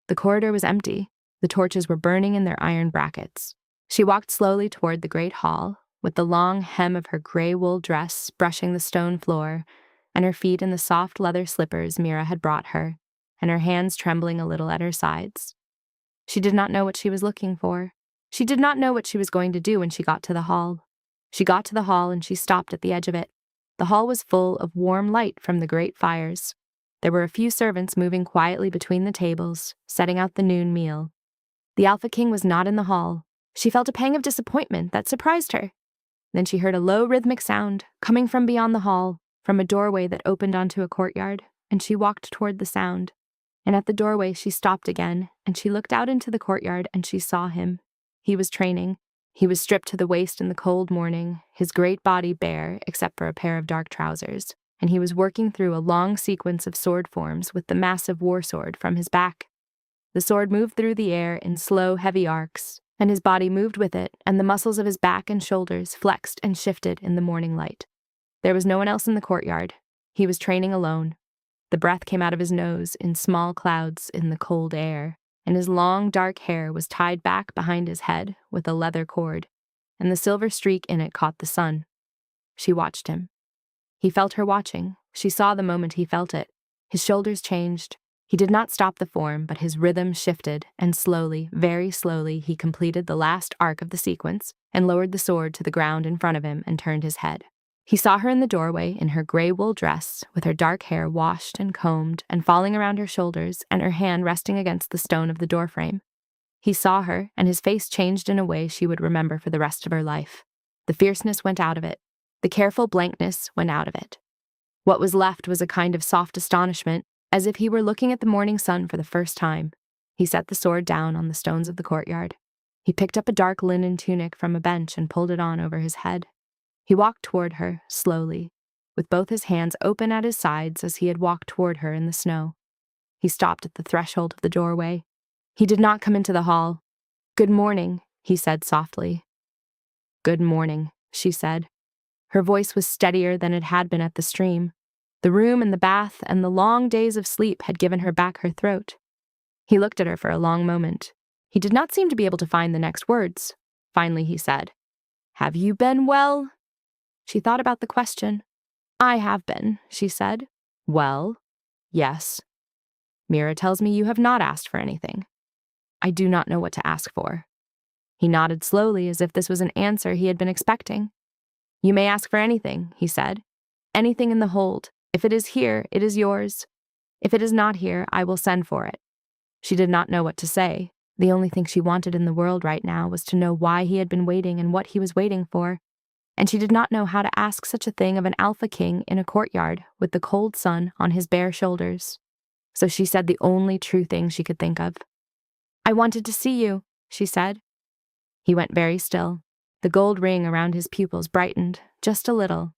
The corridor was empty. The torches were burning in their iron brackets. She walked slowly toward the great hall, with the long hem of her gray wool dress brushing the stone floor, and her feet in the soft leather slippers Mira had brought her, and her hands trembling a little at her sides. She did not know what she was looking for. She did not know what she was going to do when she got to the hall. She got to the hall and she stopped at the edge of it. The hall was full of warm light from the great fires. There were a few servants moving quietly between the tables, setting out the noon meal. The Alpha King was not in the hall. She felt a pang of disappointment that surprised her. Then she heard a low rhythmic sound coming from beyond the hall, from a doorway that opened onto a courtyard, and she walked toward the sound. And at the doorway she stopped again, and she looked out into the courtyard and she saw him. He was training. He was stripped to the waist in the cold morning, his great body bare except for a pair of dark trousers, and he was working through a long sequence of sword forms with the massive war sword from his back. The sword moved through the air in slow, heavy arcs, and his body moved with it, and the muscles of his back and shoulders flexed and shifted in the morning light. There was no one else in the courtyard. He was training alone. The breath came out of his nose in small clouds in the cold air, and his long, dark hair was tied back behind his head with a leather cord, and the silver streak in it caught the sun. She watched him. He felt her watching. She saw the moment he felt it. His shoulders changed. He did not stop the form, but his rhythm shifted, and slowly, very slowly, he completed the last arc of the sequence and lowered the sword to the ground in front of him and turned his head. He saw her in the doorway in her gray wool dress, with her dark hair washed and combed and falling around her shoulders and her hand resting against the stone of the doorframe. He saw her, and his face changed in a way she would remember for the rest of her life. The fierceness went out of it. The careful blankness went out of it. What was left was a kind of soft astonishment, as if he were looking at the morning sun for the first time. He set the sword down on the stones of the courtyard. He picked up a dark linen tunic from a bench and pulled it on over his head. He walked toward her, slowly, with both his hands open at his sides as he had walked toward her in the snow. He stopped at the threshold of the doorway. He did not come into the hall. "Good morning," he said softly. "Good morning," she said. Her voice was steadier than it had been at the stream. The room and the bath and the long days of sleep had given her back her throat. He looked at her for a long moment. He did not seem to be able to find the next words. Finally, he said, "Have you been well?" She thought about the question. "I have been," she said. "Well?" "Yes." "Mira tells me you have not asked for anything." "I do not know what to ask for." He nodded slowly as if this was an answer he had been expecting. "You may ask for anything," he said. "Anything in the hold. If it is here, it is yours. If it is not here, I will send for it." She did not know what to say. The only thing she wanted in the world right now was to know why he had been waiting and what he was waiting for. And she did not know how to ask such a thing of an Alpha King in a courtyard with the cold sun on his bare shoulders. So she said the only true thing she could think of. "I wanted to see you," she said. He went very still. The gold ring around his pupils brightened, just a little.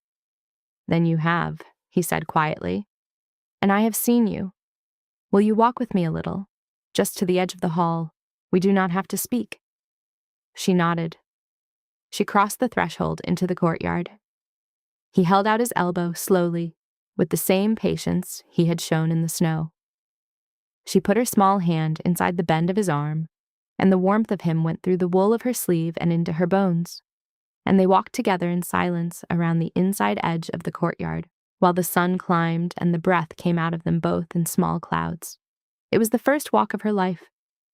"Then you have," he said quietly. "And I have seen you. Will you walk with me a little? Just to the edge of the hall. We do not have to speak." She nodded. She crossed the threshold into the courtyard. He held out his elbow slowly, with the same patience he had shown in the snow. She put her small hand inside the bend of his arm, and the warmth of him went through the wool of her sleeve and into her bones. And they walked together in silence around the inside edge of the courtyard, while the sun climbed and the breath came out of them both in small clouds. It was the first walk of her life.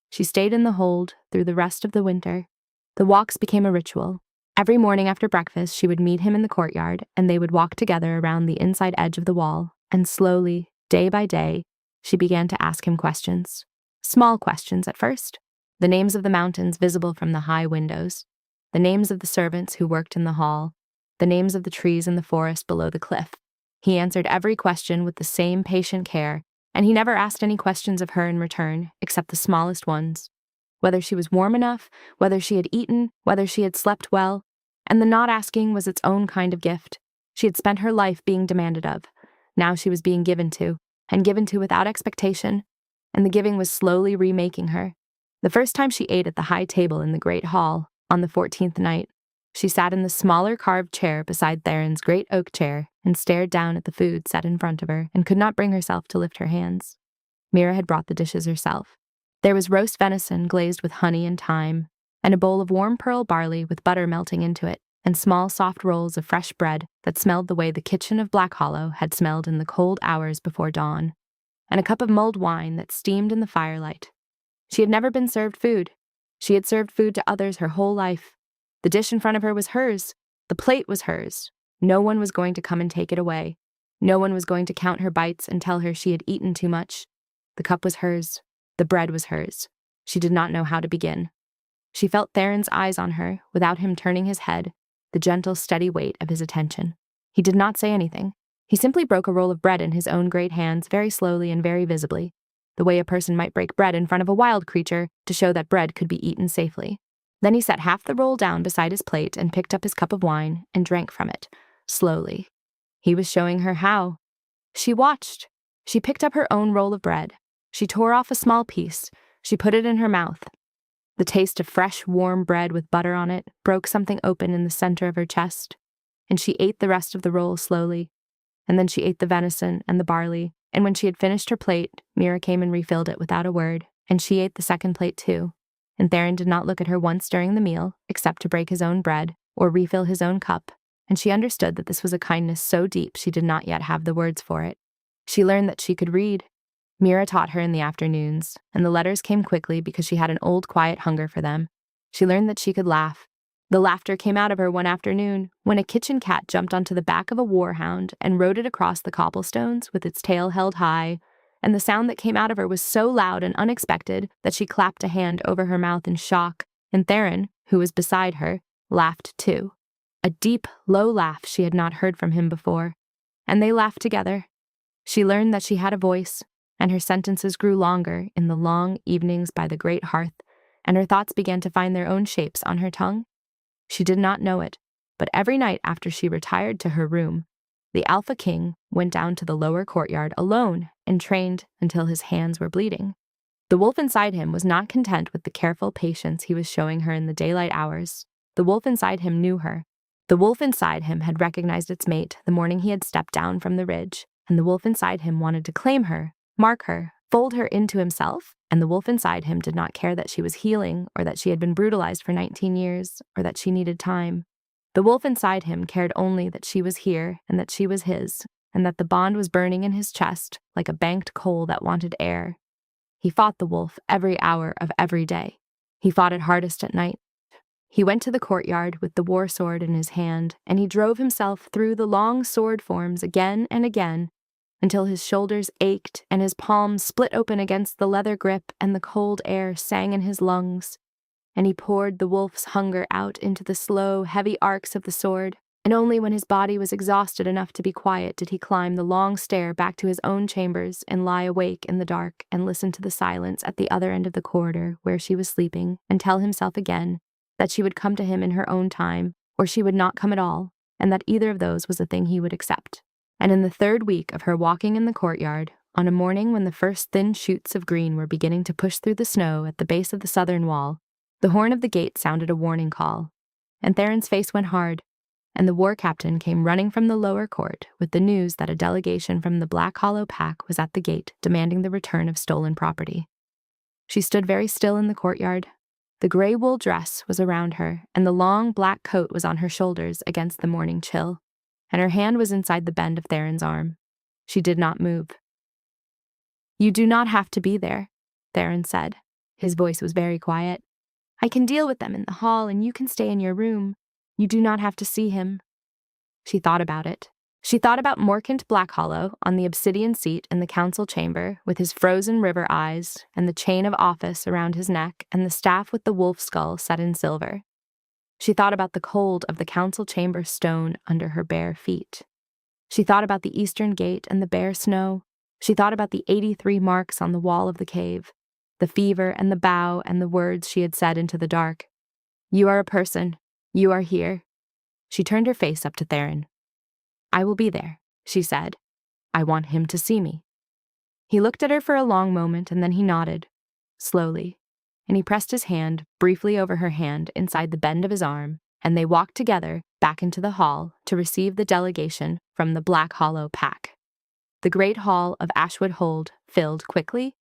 She stayed in the hold through the rest of the winter. The walks became a ritual. Every morning after breakfast, she would meet him in the courtyard, and they would walk together around the inside edge of the wall, and slowly, day by day, she began to ask him questions. Small questions at first. The names of the mountains visible from the high windows, the names of the servants who worked in the hall, the names of the trees in the forest below the cliff. He answered every question with the same patient care, and he never asked any questions of her in return, except the smallest ones. Whether she was warm enough, whether she had eaten, whether she had slept well, and the not asking was its own kind of gift. She had spent her life being demanded of. Now she was being given to, and given to without expectation, and the giving was slowly remaking her. The first time she ate at the high table in the great hall, on the 14th night, she sat in the smaller carved chair beside Theron's great oak chair and stared down at the food set in front of her and could not bring herself to lift her hands. Mira had brought the dishes herself. There was roast venison glazed with honey and thyme, and a bowl of warm pearl barley with butter melting into it, and small soft rolls of fresh bread that smelled the way the kitchen of Blackhollow had smelled in the cold hours before dawn, and a cup of mulled wine that steamed in the firelight. She had never been served food. She had served food to others her whole life. The dish in front of her was hers. The plate was hers. No one was going to come and take it away. No one was going to count her bites and tell her she had eaten too much. The cup was hers. The bread was hers. She did not know how to begin. She felt Theron's eyes on her, without him turning his head, the gentle, steady weight of his attention. He did not say anything. He simply broke a roll of bread in his own great hands very slowly and very visibly, the way a person might break bread in front of a wild creature to show that bread could be eaten safely. Then he set half the roll down beside his plate and picked up his cup of wine and drank from it, slowly. He was showing her how. She watched. She picked up her own roll of bread. She tore off a small piece. She put it in her mouth. The taste of fresh, warm bread with butter on it broke something open in the center of her chest, and she ate the rest of the roll slowly. And then she ate the venison and the barley, and when she had finished her plate, Mira came and refilled it without a word, and she ate the second plate too. And Theron did not look at her once during the meal, except to break his own bread or refill his own cup, and she understood that this was a kindness so deep she did not yet have the words for it. She learned that she could read. Mira taught her in the afternoons, and the letters came quickly because she had an old quiet hunger for them. She learned that she could laugh. The laughter came out of her one afternoon when a kitchen cat jumped onto the back of a warhound and rode it across the cobblestones with its tail held high, and the sound that came out of her was so loud and unexpected that she clapped a hand over her mouth in shock, and Theron, who was beside her, laughed too. A deep, low laugh she had not heard from him before, and they laughed together. She learned that she had a voice, and her sentences grew longer in the long evenings by the great hearth, and her thoughts began to find their own shapes on her tongue. She did not know it, but every night after she retired to her room, the Alpha King went down to the lower courtyard alone and trained until his hands were bleeding. The wolf inside him was not content with the careful patience he was showing her in the daylight hours. The wolf inside him knew her. The wolf inside him had recognized its mate the morning he had stepped down from the ridge, and the wolf inside him wanted to claim her, mark her, fold her into himself, and the wolf inside him did not care that she was healing or that she had been brutalized for 19 years or that she needed time. The wolf inside him cared only that she was here and that she was his, and that the bond was burning in his chest like a banked coal that wanted air. He fought the wolf every hour of every day. He fought it hardest at night. He went to the courtyard with the war sword in his hand, and he drove himself through the long sword forms again and again until his shoulders ached and his palms split open against the leather grip and the cold air sang in his lungs. And he poured the wolf's hunger out into the slow, heavy arcs of the sword, and only when his body was exhausted enough to be quiet did he climb the long stair back to his own chambers and lie awake in the dark and listen to the silence at the other end of the corridor where she was sleeping and tell himself again that she would come to him in her own time, or she would not come at all, and that either of those was a thing he would accept. And in the third week of her walking in the courtyard, on a morning when the first thin shoots of green were beginning to push through the snow at the base of the southern wall, the horn of the gate sounded a warning call, and Theron's face went hard, and the war captain came running from the lower court with the news that a delegation from the Blackhollow pack was at the gate demanding the return of stolen property. She stood very still in the courtyard. The gray wool dress was around her, and the long black coat was on her shoulders against the morning chill, and her hand was inside the bend of Theron's arm. She did not move. "You do not have to be there," Theron said. His voice was very quiet. "I can deal with them in the hall, and you can stay in your room. You do not have to see him." She thought about it. She thought about Morcant Blackhollow on the obsidian seat in the council chamber with his frozen river eyes and the chain of office around his neck and the staff with the wolf skull set in silver. She thought about the cold of the council chamber stone under her bare feet. She thought about the eastern gate and the bare snow. She thought about the 83 marks on the wall of the cave, the fever and the bow and the words she had said into the dark. "You are a person. You are here." She turned her face up to Theron. "I will be there," she said. "I want him to see me." He looked at her for a long moment, and then he nodded, slowly, and he pressed his hand briefly over her hand inside the bend of his arm, and they walked together back into the hall to receive the delegation from the Blackhollow pack. The great hall of Ashwood Hold filled quickly.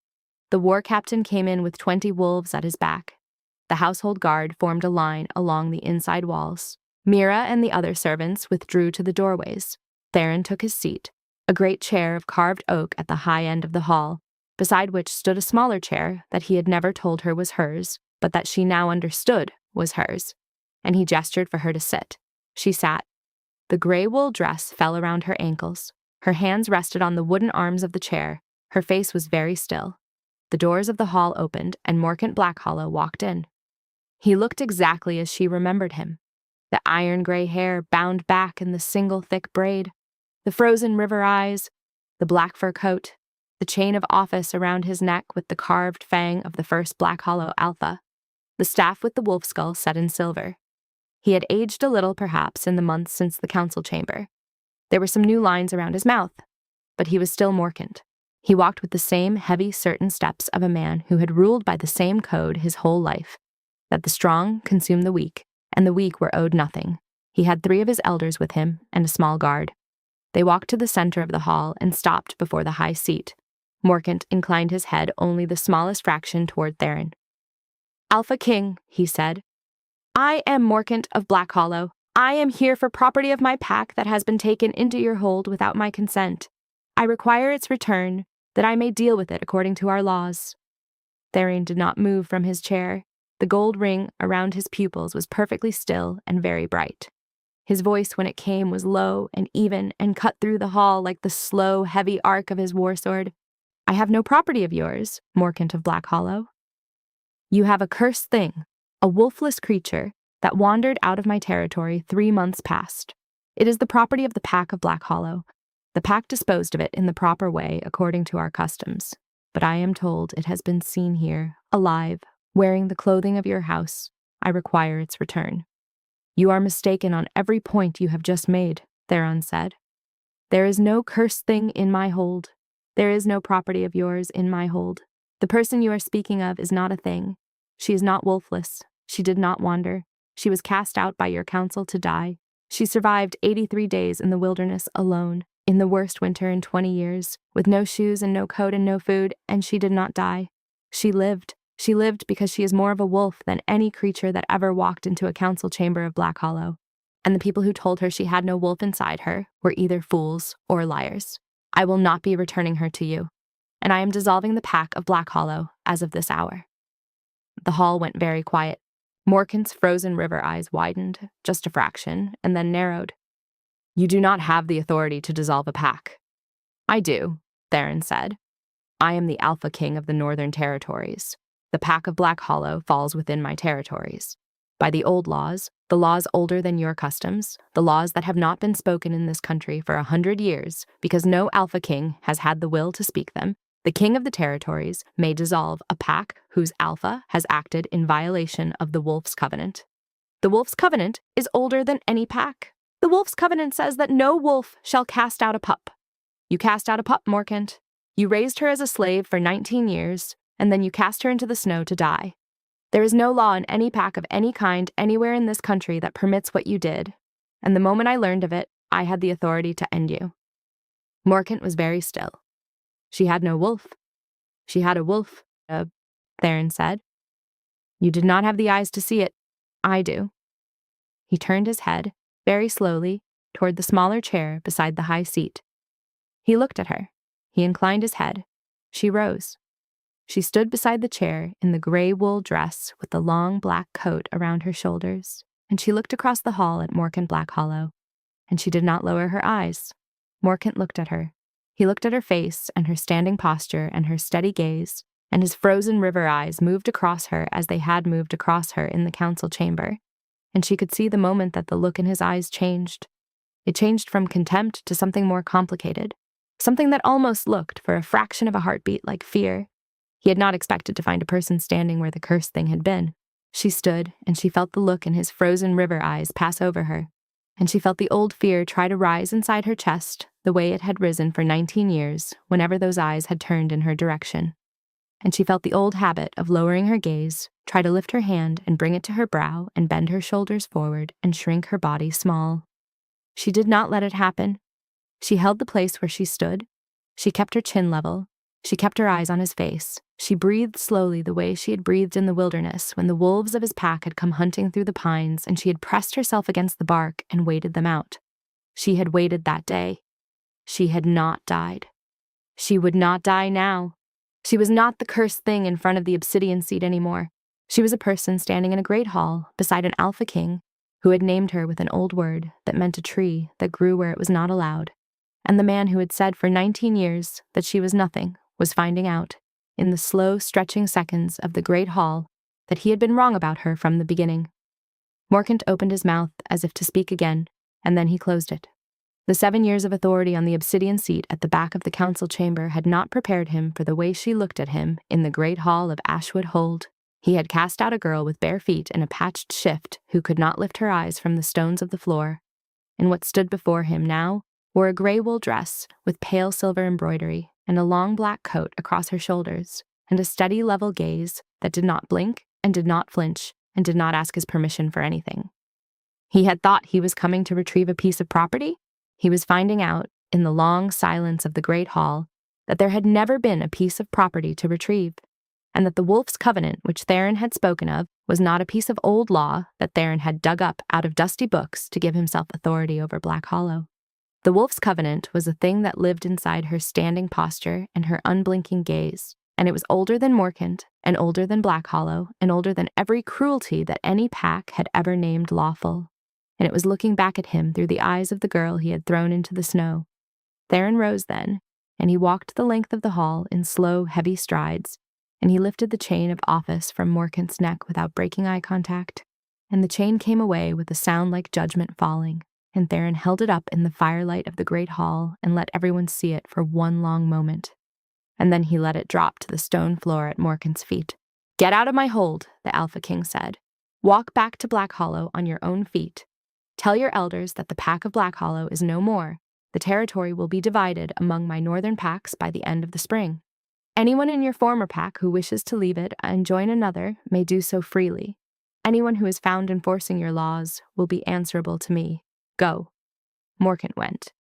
The war captain came in with 20 wolves at his back. The household guard formed a line along the inside walls. Mira and the other servants withdrew to the doorways. Theron took his seat, a great chair of carved oak at the high end of the hall, beside which stood a smaller chair that he had never told her was hers, but that she now understood was hers, and he gestured for her to sit. She sat. The gray wool dress fell around her ankles. Her hands rested on the wooden arms of the chair. Her face was very still. The doors of the hall opened, and Morcant Blackhollow walked in. He looked exactly as she remembered him. The iron gray hair bound back in the single thick braid, the frozen river eyes, the black fur coat, the chain of office around his neck with the carved fang of the first Blackhollow Alpha, the staff with the wolf skull set in silver. He had aged a little, perhaps, in the months since the council chamber. There were some new lines around his mouth, but he was still Morcant. He walked with the same heavy, certain steps of a man who had ruled by the same code his whole life, that the strong consume the weak, and the weak were owed nothing. He had 3 of his elders with him and a small guard. They walked to the center of the hall and stopped before the high seat. Morcant inclined his head only the smallest fraction toward Theron. "Alpha King," he said, "I am Morcant of Blackhollow. I am here for property of my pack that has been taken into your hold without my consent. I require its return, that I may deal with it according to our laws." Theron did not move from his chair. The gold ring around his pupils was perfectly still and very bright. His voice, when it came, was low and even and cut through the hall like the slow, heavy arc of his war sword. "I have no property of yours, Morcant of Blackhollow. You have a cursed thing, a wolfless creature, that wandered out of my territory 3 months past. It is the property of the pack of Blackhollow. The pack disposed of it in the proper way according to our customs, but I am told it has been seen here, alive, wearing the clothing of your house. I require its return." "You are mistaken on every point you have just made," Theron said. "There is no cursed thing in my hold. There is no property of yours in my hold. The person you are speaking of is not a thing. She is not wolfless. She did not wander. She was cast out by your council to die. She survived 83 days in the wilderness alone. in the worst winter in 20 years, with no shoes and no coat and no food, and she did not die. She lived. She lived because she is more of a wolf than any creature that ever walked into a council chamber of Blackhollow. And the people who told her she had no wolf inside her were either fools or liars. I will not be returning her to you, and I am dissolving the pack of Blackhollow as of this hour." The hall went very quiet. Morcant's frozen river eyes widened, just a fraction, and then narrowed. "You do not have the authority to dissolve a pack." "I do," Theron said. "I am the Alpha King of the Northern Territories. The pack of Blackhollow falls within my territories. By the old laws, the laws older than your customs, the laws that have not been spoken in this country for 100 years, because no Alpha King has had the will to speak them, the King of the Territories may dissolve a pack whose Alpha has acted in violation of the Wolf's Covenant. The Wolf's Covenant is older than any pack. The Wolf's Covenant says that no wolf shall cast out a pup. You cast out a pup, Morcant. You raised her as a slave for 19 years, and then you cast her into the snow to die. There is no law in any pack of any kind anywhere in this country that permits what you did, and the moment I learned of it, I had the authority to end you." Morcant was very still. "She had no wolf." "She had a wolf," Theron said. "You did not have the eyes to see it. I do." He turned his head, very slowly, toward the smaller chair beside the high seat. He looked at her. He inclined his head. She rose. She stood beside the chair in the gray wool dress with the long black coat around her shoulders, and she looked across the hall at Morcant Blackhollow, and she did not lower her eyes. Morcant looked at her. He looked at her face and her standing posture and her steady gaze, and his frozen river eyes moved across her as they had moved across her in the council chamber, and she could see the moment that the look in his eyes changed. It changed from contempt to something more complicated, something that almost looked, for a fraction of a heartbeat, like fear. He had not expected to find a person standing where the cursed thing had been. She stood, and she felt the look in his frozen river eyes pass over her, and she felt the old fear try to rise inside her chest the way it had risen for 19 years whenever those eyes had turned in her direction. And she felt the old habit of lowering her gaze, try to lift her hand and bring it to her brow and bend her shoulders forward and shrink her body small. She did not let it happen. She held the place where she stood. She kept her chin level. She kept her eyes on his face. She breathed slowly the way she had breathed in the wilderness when the wolves of his pack had come hunting through the pines and she had pressed herself against the bark and waited them out. She had waited that day. She had not died. She would not die now. She was not the cursed thing in front of the obsidian seat anymore. She was a person standing in a great hall beside an Alpha King who had named her with an old word that meant a tree that grew where it was not allowed, and the man who had said for 19 years that she was nothing was finding out, in the slow, stretching seconds of the great hall, that he had been wrong about her from the beginning. Morcant opened his mouth as if to speak again, and then he closed it. The 7 years of authority on the obsidian seat at the back of the council chamber had not prepared him for the way she looked at him in the great hall of Ashwood Hold. He had cast out a girl with bare feet and a patched shift who could not lift her eyes from the stones of the floor, and what stood before him now wore a gray wool dress with pale silver embroidery and a long black coat across her shoulders, and a steady level gaze that did not blink and did not flinch and did not ask his permission for anything. He had thought he was coming to retrieve a piece of property. He was finding out, in the long silence of the great hall, that there had never been a piece of property to retrieve, and that the Wolf's Covenant which Theron had spoken of was not a piece of old law that Theron had dug up out of dusty books to give himself authority over Blackhollow. The Wolf's Covenant was a thing that lived inside her standing posture and her unblinking gaze, and it was older than Morcant, and older than Blackhollow, and older than every cruelty that any pack had ever named lawful, and it was looking back at him through the eyes of the girl he had thrown into the snow. Theron rose then, and he walked the length of the hall in slow, heavy strides, and he lifted the chain of office from Morcant's neck without breaking eye contact, and the chain came away with a sound like judgment falling, and Theron held it up in the firelight of the great hall and let everyone see it for one long moment. And then he let it drop to the stone floor at Morcant's feet. "Get out of my hold," the Alpha King said. "Walk back to Blackhollow on your own feet. Tell your elders that the pack of Blackhollow is no more. The territory will be divided among my northern packs by the end of the spring. Anyone in your former pack who wishes to leave it and join another may do so freely. Anyone who is found enforcing your laws will be answerable to me. Go." Morcant went.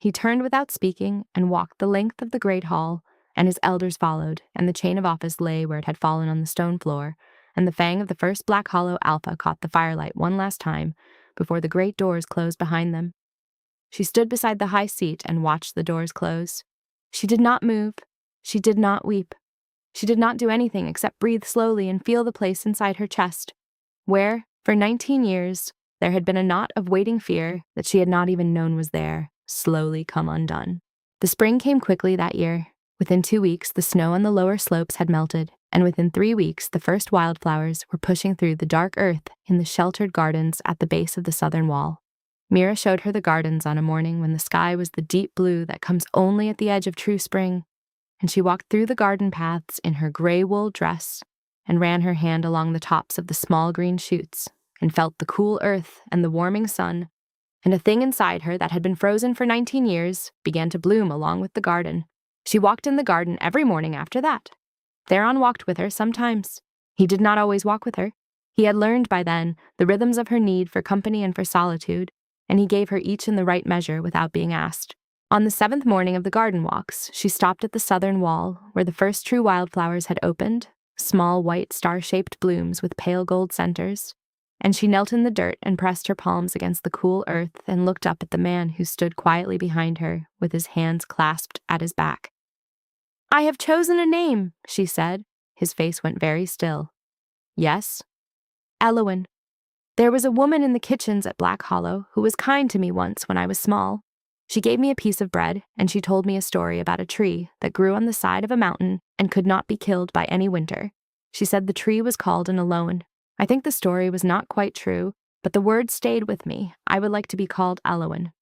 He turned without speaking and walked the length of the great hall, and his elders followed, and the chain of office lay where it had fallen on the stone floor, and the fang of the first Blackhollow Alpha caught the firelight one last time before the great doors closed behind them. She stood beside the high seat and watched the doors close. She did not move. She did not weep. She did not do anything except breathe slowly and feel the place inside her chest, where, for 19 years, there had been a knot of waiting fear that she had not even known was there, slowly come undone. The spring came quickly that year. Within 2 weeks, the snow on the lower slopes had melted, and within 3 weeks, the first wildflowers were pushing through the dark earth in the sheltered gardens at the base of the southern wall. Mira showed her the gardens on a morning when the sky was the deep blue that comes only at the edge of true spring, and she walked through the garden paths in her gray wool dress and ran her hand along the tops of the small green shoots and felt the cool earth and the warming sun, and a thing inside her that had been frozen for 19 years began to bloom along with the garden. She walked in the garden every morning after that. Theron walked with her sometimes. He did not always walk with her. He had learned by then the rhythms of her need for company and for solitude, and he gave her each in the right measure without being asked. On the 7th morning of the garden walks, she stopped at the southern wall, where the first true wildflowers had opened, small white star-shaped blooms with pale gold centers, and she knelt in the dirt and pressed her palms against the cool earth and looked up at the man who stood quietly behind her, with his hands clasped at his back. "I have chosen a name," she said. His face went very still. "Yes?" "Elowyn. There was a woman in the kitchens at Blackhollow who was kind to me once when I was small. She gave me a piece of bread, and she told me a story about a tree that grew on the side of a mountain and could not be killed by any winter. She said the tree was called an Elowyn. I think the story was not quite true, but the word stayed with me. I would like to be called Elowyn."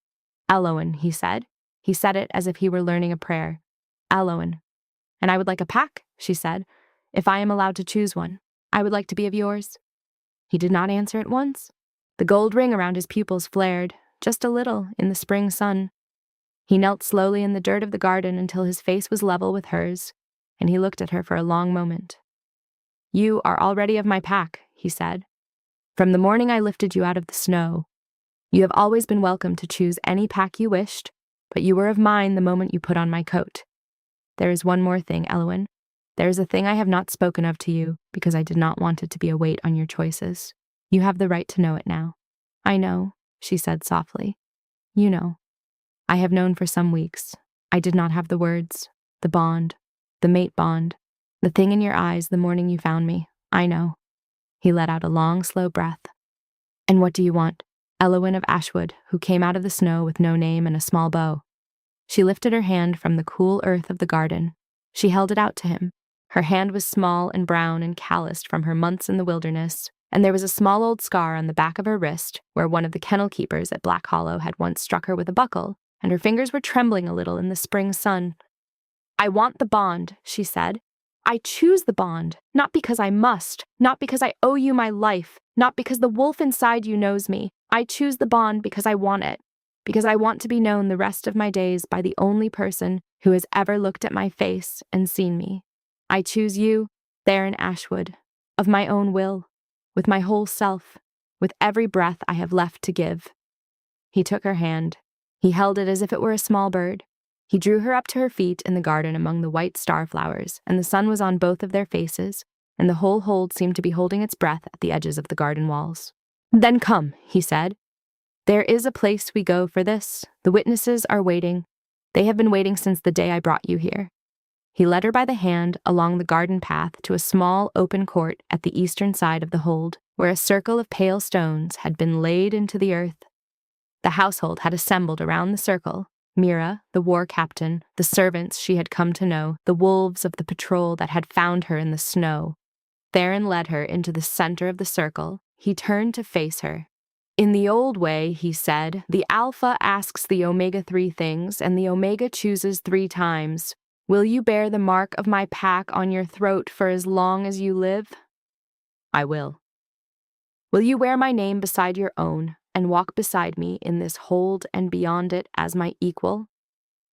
"Elowyn," he said. He said it as if he were learning a prayer. "Elowyn. And I would like a pack," she said, "if I am allowed to choose one. I would like to be of yours." He did not answer at once. The gold ring around his pupils flared, just a little, in the spring sun. He knelt slowly in the dirt of the garden until his face was level with hers, and he looked at her for a long moment. "You are already of my pack," he said. "From the morning I lifted you out of the snow. You have always been welcome to choose any pack you wished, but you were of mine the moment you put on my coat. There is one more thing, Elowyn. There is a thing I have not spoken of to you, because I did not want it to be a weight on your choices. You have the right to know it now." "I know," she said softly. "You know. I have known for some weeks. I did not have the words, the bond, the mate bond, the thing in your eyes the morning you found me. I know." He let out a long, slow breath. "And what do you want?" Elowyn of Ashwood, who came out of the snow with no name and a small bow. She lifted her hand from the cool earth of the garden. She held it out to him. Her hand was small and brown and calloused from her months in the wilderness, and there was a small old scar on the back of her wrist where one of the kennel keepers at Blackhollow had once struck her with a buckle, and her fingers were trembling a little in the spring sun. "I want the bond," she said. "I choose the bond, not because I must, not because I owe you my life, not because the wolf inside you knows me. I choose the bond because I want it, because I want to be known the rest of my days by the only person who has ever looked at my face and seen me. I choose you, Theron Ashwood, of my own will, with my whole self, with every breath I have left to give." He took her hand. He held it as if it were a small bird. He drew her up to her feet in the garden among the white starflowers, and the sun was on both of their faces, and the whole hold seemed to be holding its breath at the edges of the garden walls. "Then come," he said. "There is a place we go for this. The witnesses are waiting. They have been waiting since the day I brought you here." He led her by the hand along the garden path to a small open court at the eastern side of the hold, where a circle of pale stones had been laid into the earth. The household had assembled around the circle: Mira, the war captain, the servants she had come to know, the wolves of the patrol that had found her in the snow. Theron led her into the center of the circle. He turned to face her. "In the old way," he said, "the Alpha asks the Omega-3 things, and the Omega chooses 3 times. Will you bear the mark of my pack on your throat for as long as you live?" "I will." "Will you wear my name beside your own, and walk beside me in this hold and beyond it as my equal?"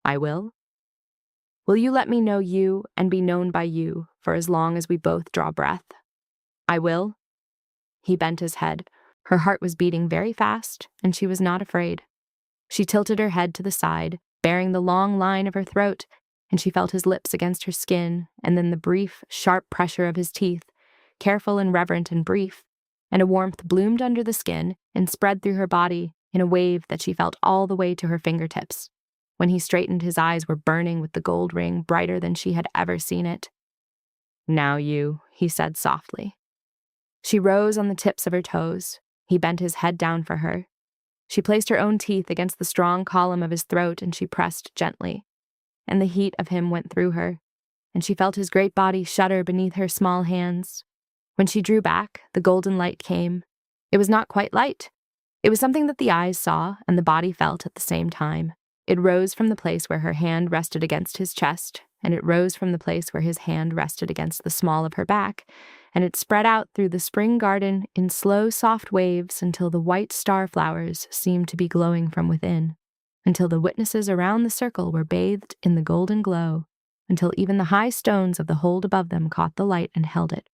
"I will." "Will you let me know you and be known by you for as long as we both draw breath?" "I will." He bent his head. Her heart was beating very fast, and she was not afraid. She tilted her head to the side, baring the long line of her throat, and she felt his lips against her skin, and then the brief, sharp pressure of his teeth, careful and reverent and brief, and a warmth bloomed under the skin and spread through her body in a wave that she felt all the way to her fingertips. When he straightened, his eyes were burning with the gold ring, brighter than she had ever seen it. "Now you," he said softly. She rose on the tips of her toes. He bent his head down for her. She placed her own teeth against the strong column of his throat, and she pressed gently. And the heat of him went through her, and she felt his great body shudder beneath her small hands. When she drew back, the golden light came. It was not quite light. It was something that the eyes saw and the body felt at the same time. It rose from the place where her hand rested against his chest, and it rose from the place where his hand rested against the small of her back, and it spread out through the spring garden in slow, soft waves until the white star flowers seemed to be glowing from within, until the witnesses around the circle were bathed in the golden glow, until even the high stones of the hold above them caught the light and held it.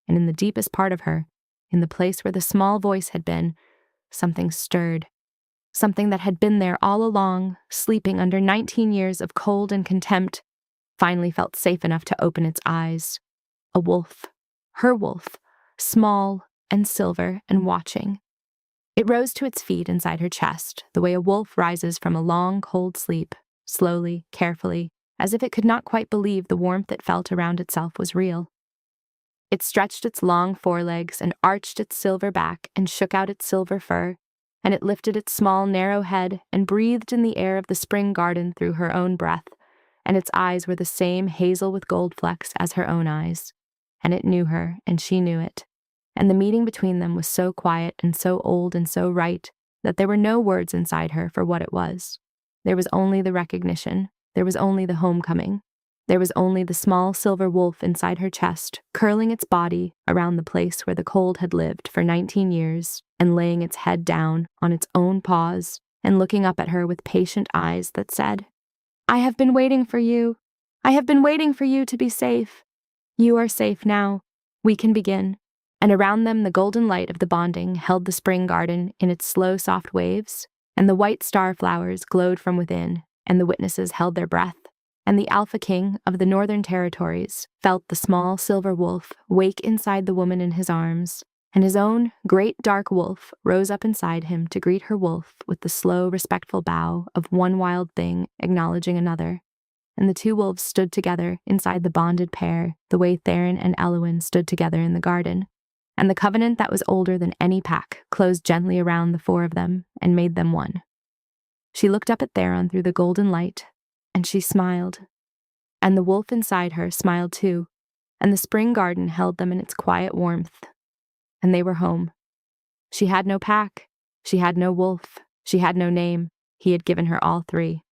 And in the deepest part of her, in the place where the small voice had been, something stirred. Something that had been there all along, sleeping under 19 years of cold and contempt, finally felt safe enough to open its eyes. A wolf. Her wolf. Small and silver and watching. It rose to its feet inside her chest, the way a wolf rises from a long, cold sleep, slowly, carefully, as if it could not quite believe the warmth it felt around itself was real. It stretched its long forelegs and arched its silver back and shook out its silver fur, and it lifted its small, narrow head and breathed in the air of the spring garden through her own breath, and its eyes were the same hazel with gold flecks as her own eyes. And it knew her, and she knew it. And the meeting between them was so quiet and so old and so right that there were no words inside her for what it was. There was only the recognition. There was only the homecoming. There was only the small silver wolf inside her chest, curling its body around the place where the cold had lived for 19 years, and laying its head down on its own paws, and looking up at her with patient eyes that said, "I have been waiting for you. I have been waiting for you to be safe. You are safe now. We can begin." And around them the golden light of the bonding held the spring garden in its slow, soft waves, and the white star flowers glowed from within, and the witnesses held their breath. And the Alpha King of the Northern Territories felt the small silver wolf wake inside the woman in his arms, and his own great dark wolf rose up inside him to greet her wolf with the slow, respectful bow of one wild thing acknowledging another. And the two wolves stood together inside the bonded pair the way Theron and Elowyn stood together in the garden. And the covenant that was older than any pack closed gently around the four of them and made them one. She looked up at Theron through the golden light, and she smiled. And the wolf inside her smiled too, and the spring garden held them in its quiet warmth. And they were home. She had no pack. She had no wolf. She had no name. He had given her all three.